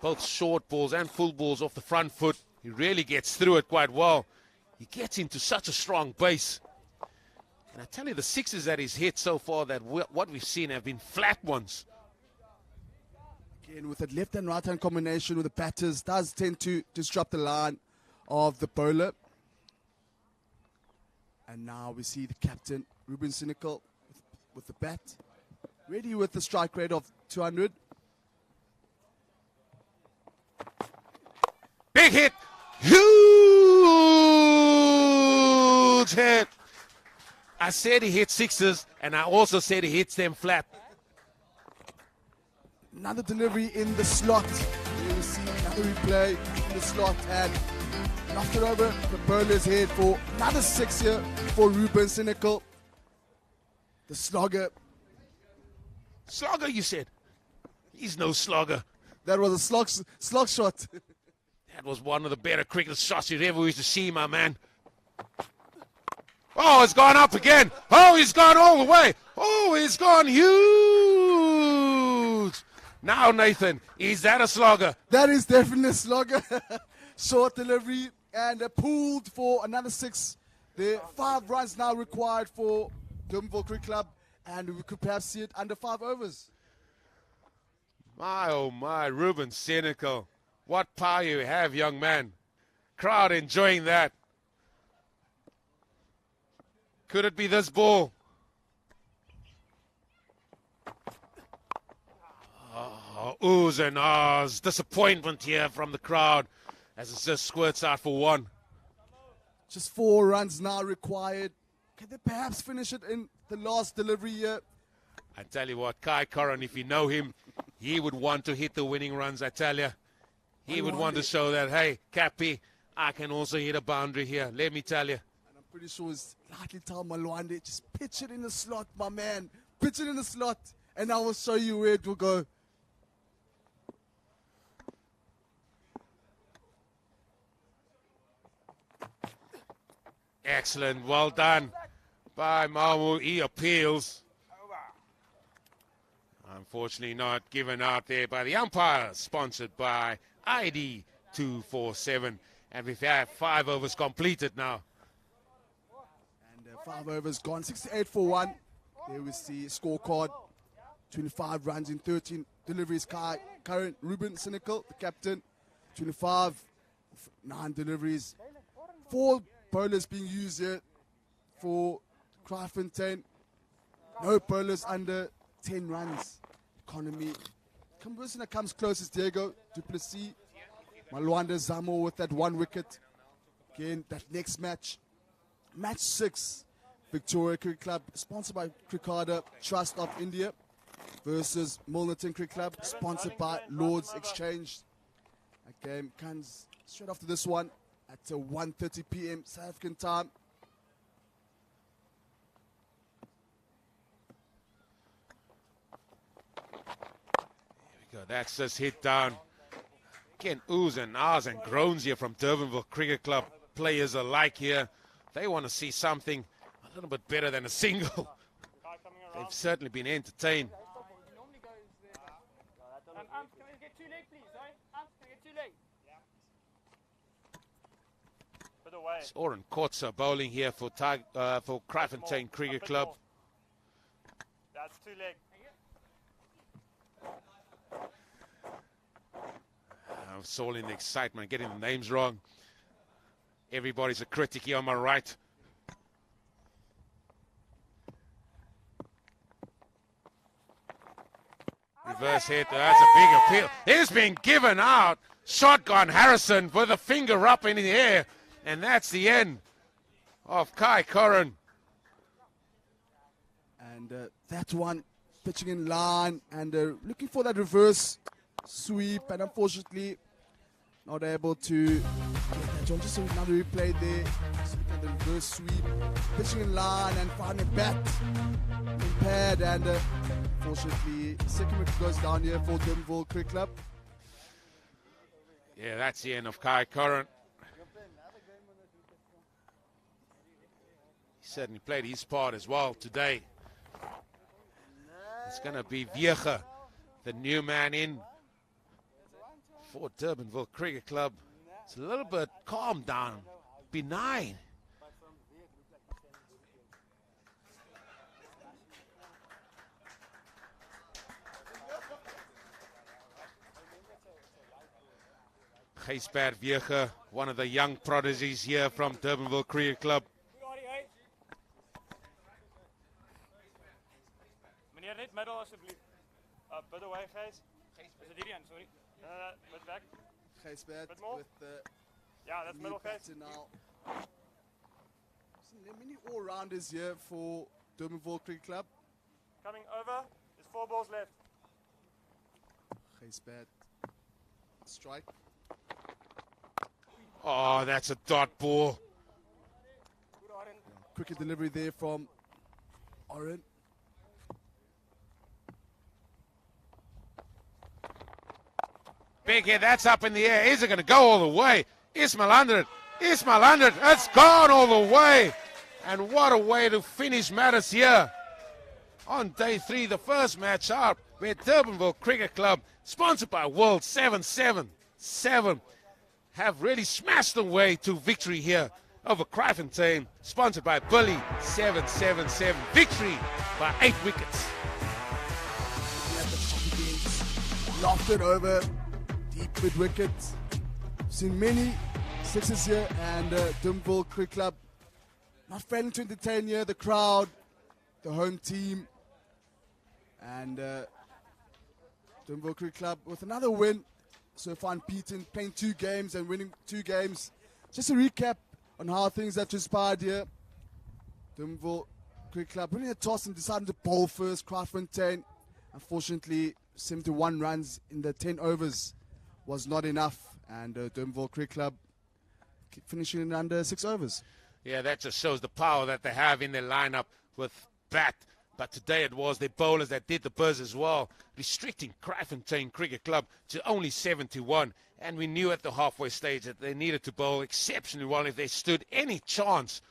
both short balls and full balls off the front foot. He really gets through it quite well. He gets into such a strong base. And I tell you, the 6s that he's hit so far, that what we've seen have been flat ones. Again, with that left and right hand combination with the batters, does tend to disrupt the line of the bowler. And now we see the captain, Ruben Cynical, with the bat. Ready with the strike rate of 200. Big hit! Huge hit! I said he hit 6s, and I also said he hits them flat. another delivery in the slot. Here we see another replay in the slot and knocked it over the bowler's head for another 6 here for Ruben Cynical. The slogger. Slogger, you said? He's no slogger. That was a slog shot. That was one of the better cricket shots you've ever used to see, my man. Oh, it's gone up again. Oh, he's gone all the way. Oh, he's gone huge. Now, Nathan, is that a slogger? That is definitely a slogger. Short delivery and pulled for another 6. There are 5 runs now required for Durbanville Cricket Club, and we could perhaps see it under 5 overs. My, oh my, Ruben Cynical. What power you have, young man. Crowd enjoying that. Could it be this ball? Oh, oohs and ahs. Disappointment here from the crowd as it just squirts out for 1. Just 4 runs now required. Can they perhaps finish it in the last delivery here? I tell you what, Kraaifontein, if you know him, he would want to hit the winning runs, I tell you. He would want to show that, hey, Cappy, I can also hit a boundary here. Let me tell you. And I'm pretty sure it's lightly tell Malwande, just pitch it in the slot, my man. Pitch it in the slot, and I will show you where it will go. Excellent, well done by Mamu. He appeals. Unfortunately not given out there by the umpire, sponsored by ID 247. And we've had 5 overs completed now. And 5 overs gone, 68 for 1. There we see scorecard, 25 runs in 13 deliveries. Current Ruben Cynical, the captain, 25, 9 deliveries. 4 bowlers being used here for Kraaifontein. No bowlers under 10 runs. Economy. The person that comes closest, Diego Duplessis. Malwanda Zamo with that 1 wicket. Again, that next match. Match 6. Victoria Cricket Club, sponsored by Cricada Trust of India, versus Milnerton Cricket Club, sponsored by Lords Exchange. A game comes straight after this one at 1:30 p.m. South African time. That's just hit down. Again, oohs and ahs and groans here from Durbanville Cricket Club. Players alike here. They want to see something a little bit better than a single. They've certainly been entertained. It's Oren Kotza bowling here for Kraaifontein Cricket Club. That's 2 leg. I was all in the excitement, getting the names wrong. Everybody's a critic here on my right. Reverse hit, that's a big appeal. It's been given out. Shotgun Harrison with a finger up in the air. And that's the end of Kraaifontein. And that one pitching in line and looking for that reverse sweep, and unfortunately not able to get that one. Just another replay there. Just look at the reverse sweep, pitching in line and finding bat impaired, and unfortunately second wicket goes down here for Durbanville Cricket Club. Yeah, that's the end of Kraaifontein. He certainly played his part as well today. It's going to be Viecha, the new man in for Durbanville Cricket Club. It's a little bit calmed down, benign. Gijsbert Viecha, one of the young prodigies here from Durbanville Cricket Club. Meneer, net middel alsjeblieft. Bid away, Gijs. Is het hierheen, sorry. Bid back. Gijsbert Bit more. with the Ja, that's middle, Gijs. batter now. Some many all-rounders here for Durbanville Cricket Club. Coming over. There's 4 balls left. Case bad. Strike. Oh, that's a dot ball. Cricket delivery there from Oren. Big hit, that's up in the air. Is it going to go all the way? Ismail under it. Ismail under it. It's gone all the way. And what a way to finish matters here. On day 3, the first match up, where Durbanville Cricket Club, sponsored by World 777, have really smashed the way to victory here over Kraaifontein, sponsored by Billy 777. Victory by 8 wickets. At the top again. Lofted over. Deep mid wicket. Seen many sixes here, and Durbanville Cricket Club not failing to entertain here the crowd, the home team, and Durbanville Cricket Club with another win so far unbeaten, playing 2 games and winning 2 games. Just a recap on how things have transpired here. Durbanville Cricket Club winning a toss and deciding to bowl first. Kraaifontein, unfortunately, 71 runs in the 10 overs was not enough, and Durbanville Cricket Club finishing in under 6 overs. Yeah, that just shows the power that they have in their lineup with bat. But today it was their bowlers that did the buzz as well, restricting Kraaifontein Cricket Club to only 71. And we knew at the halfway stage that they needed to bowl exceptionally well if they stood any chance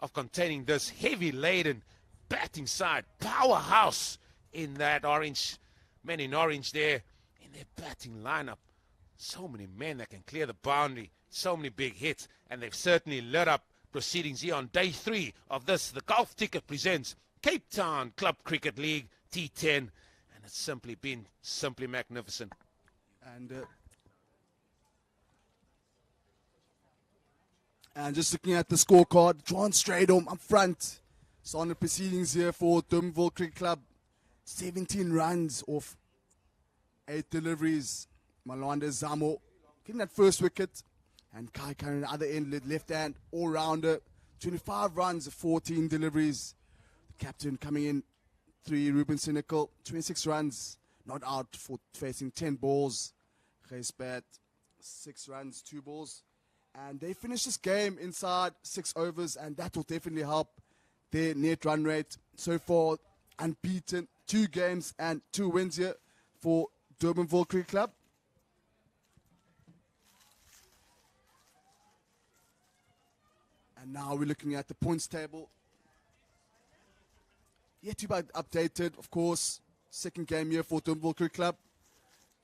of containing this heavy-laden batting side. Powerhouse in that orange, men in orange there, in their batting lineup. So many men that can clear the boundary, so many big hits, and they've certainly lit up proceedings here on day 3 of this. The Golf Ticket presents Cape Town Club Cricket League T10, and it's simply been magnificent. And just looking at the scorecard, John Stradom up front. So on the proceedings here for Durbanville Cricket Club, 17 runs off 8 deliveries. Malwanda Zamo getting that first wicket, and Kai Khan on the other end, left hand, all-rounder, 25 runs, 14 deliveries. The captain coming in, 3, Ruben Cynical, 26 runs, not out for facing 10 balls. Gesbat, 6 runs, 2 balls. And they finished this game inside 6 overs, and that will definitely help their net run rate. So far, unbeaten, 2 games and 2 wins here for Durbanville Cricket Club. And now we're looking at the points table. Yet to be updated, of course. Second game here for Durbanville Cricket Club.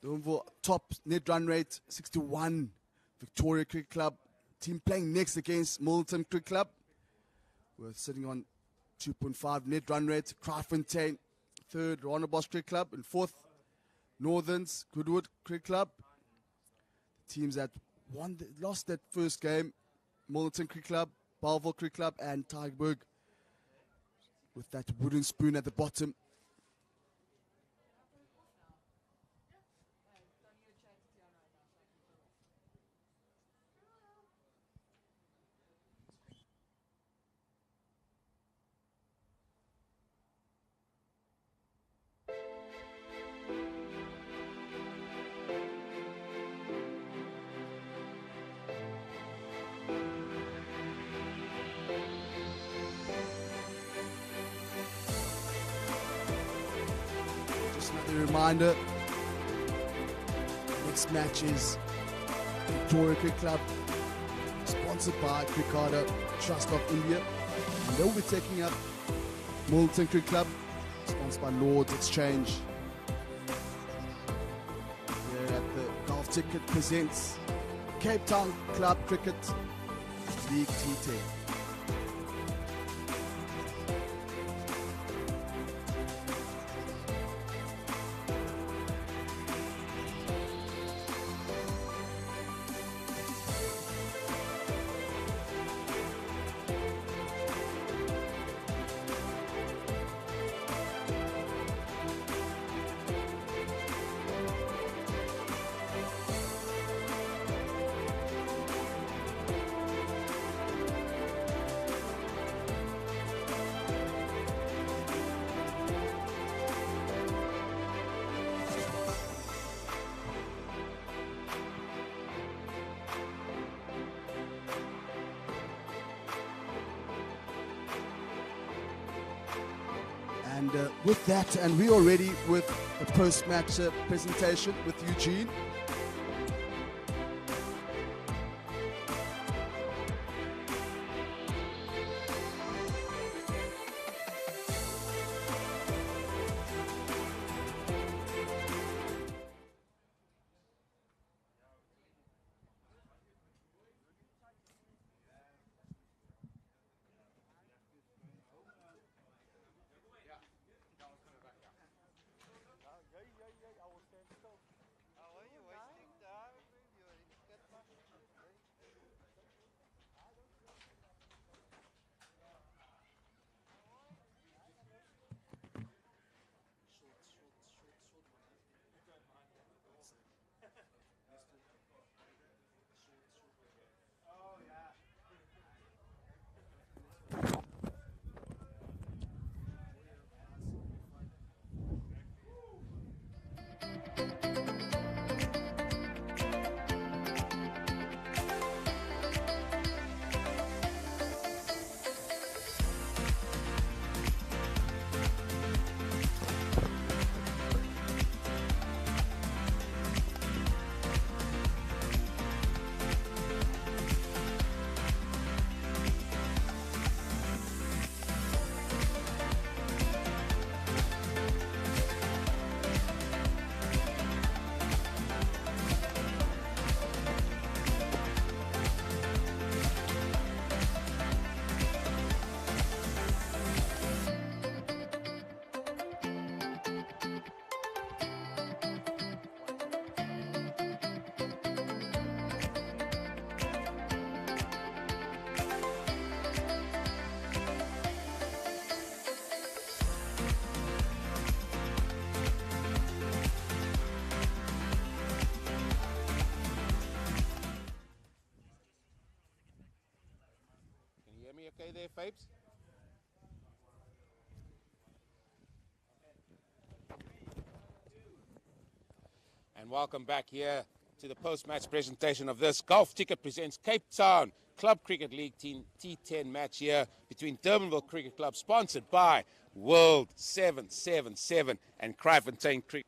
Durbanville top net run rate, 61. Victoria Cricket Club. Team playing next against Milton Cricket Club. We're sitting on 2.5 net run rate. Kraaifontein, 3rd, Rondebosch Cricket Club. And 4th, Northerns, Goodwood Cricket Club. Teams that lost that first game, Milton Cricket Club, Bellville Cricket Club, and Tygerberg, with that wooden spoon at the bottom. Another reminder, next match is Victoria Cricket Club, sponsored by Cricketer Trust of India. And they'll be taking up Milton Cricket Club, sponsored by Lords Exchange. Here at the Golf Ticket presents Cape Town Club Cricket League T10. And with that, and we are ready with the post-match presentation with Eugene. Okay there, Fapes? And welcome back here to the post-match presentation of this. Golf Ticket presents Cape Town Club Cricket League Team T10 match here between Durbanville Cricket Club, sponsored by World 777 and Kraaifontein Cricket.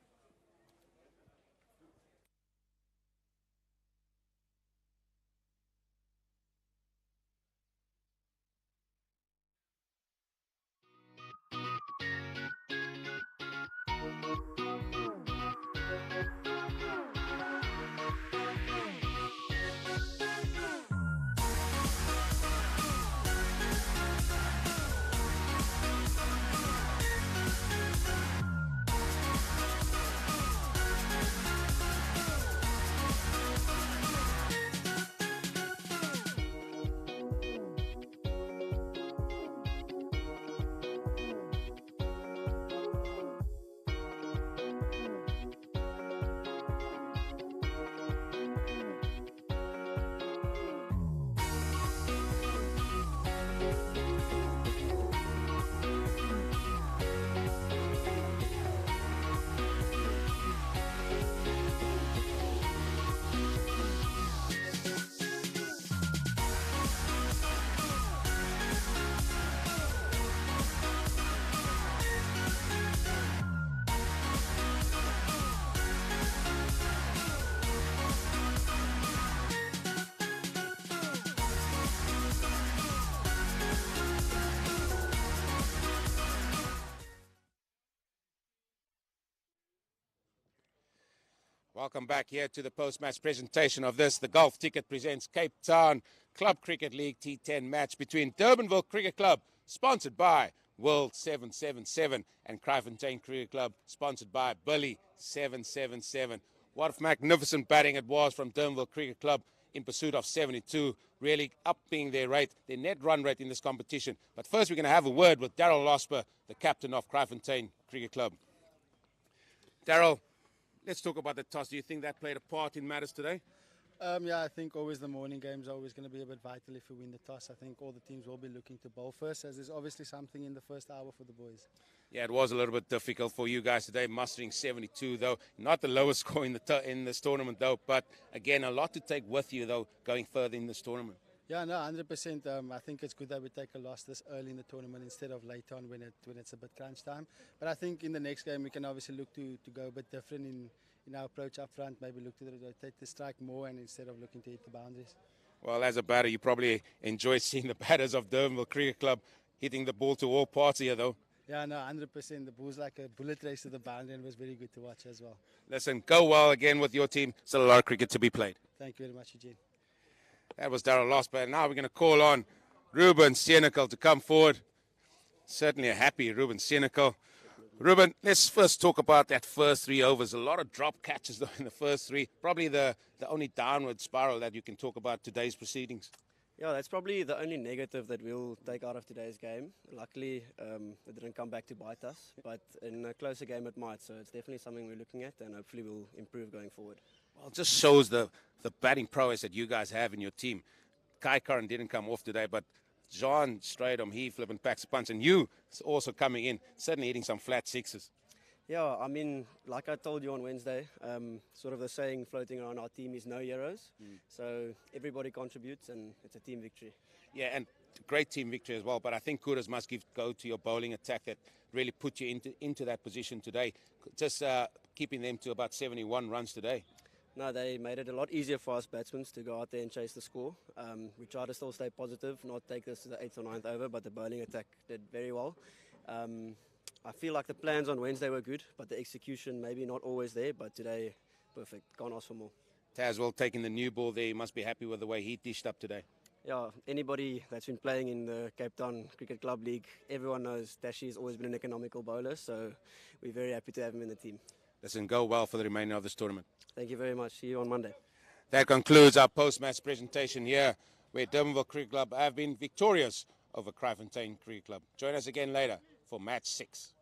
Welcome back here to the post-match presentation of this. The Golf Ticket presents Cape Town Club Cricket League T10 match between Durbanville Cricket Club, sponsored by World 777, and Kraaifontein Cricket Club, sponsored by Billy 777. What magnificent batting it was from Durbanville Cricket Club in pursuit of 72, really upping their net run rate in this competition. But first we're going to have a word with Darryl Losper, the captain of Kraaifontein Cricket Club. Darryl, let's talk about the toss. Do you think that played a part in matters today? Yeah, I think always the morning games are always going to be a bit vital if we win the toss. I think all the teams will be looking to bowl first, as there's obviously something in the first hour for the boys. Yeah, it was a little bit difficult for you guys today, mustering 72, though. Not the lowest score in this tournament, though. But, again, a lot to take with you, though, going further in this tournament. Yeah, no, 100%. I think it's good that we take a loss this early in the tournament instead of late on when it's a bit crunch time. But I think in the next game we can obviously look to go a bit different in our approach up front. Maybe look to rotate the strike more and instead of looking to hit the boundaries. Well, as a batter, you probably enjoy seeing the batters of Durbanville Cricket Club hitting the ball to all parts here, though. Yeah, no, 100%. The ball's like a bullet race to the boundary and was very good to watch as well. Listen, go well again with your team. Still a lot of cricket to be played. Thank you very much, Eugene. That was Darryl Losper. Now we're going to call on Ruben Senecal to come forward. Certainly a happy Ruben Senecal. Ruben, let's first talk about that first 3 overs. A lot of drop catches though in the first 3. Probably the only downward spiral that you can talk about today's proceedings. Yeah, that's probably the only negative that we'll take out of today's game. Luckily, it didn't come back to bite us, but in a closer game it might, so it's definitely something we're looking at and hopefully we'll improve going forward. Well, it just shows the batting prowess that you guys have in your team. Kai Curran didn't come off today, but John Stradom, he flipping packs a punch, and you also coming in, certainly hitting some flat sixes. Yeah, I mean, like I told you on Wednesday, sort of the saying floating around our team is no heroes. So everybody contributes and it's a team victory. Yeah, and great team victory as well. But I think kudos must go to your bowling attack that really put you into that position today. Just keeping them to about 71 runs today. No, they made it a lot easier for us batsmen to go out there and chase the score. We tried to still stay positive, not take this to the 8th or 9th over, but the bowling attack did very well. I feel like the plans on Wednesday were good, but the execution maybe not always there, but today, perfect. Can't ask for more. Tazwell taking the new ball there. He must be happy with the way he dished up today. Yeah, anybody that's been playing in the Cape Town Cricket Club League, everyone knows Tashi has always been an economical bowler, so we're very happy to have him in the team. Listen, go well for the remainder of this tournament. Thank you very much. See you on Monday. That concludes our post-match presentation here, where Durbanville Cricket Club have been victorious over Kraaifontein Cricket Club. Join us again later for match 6.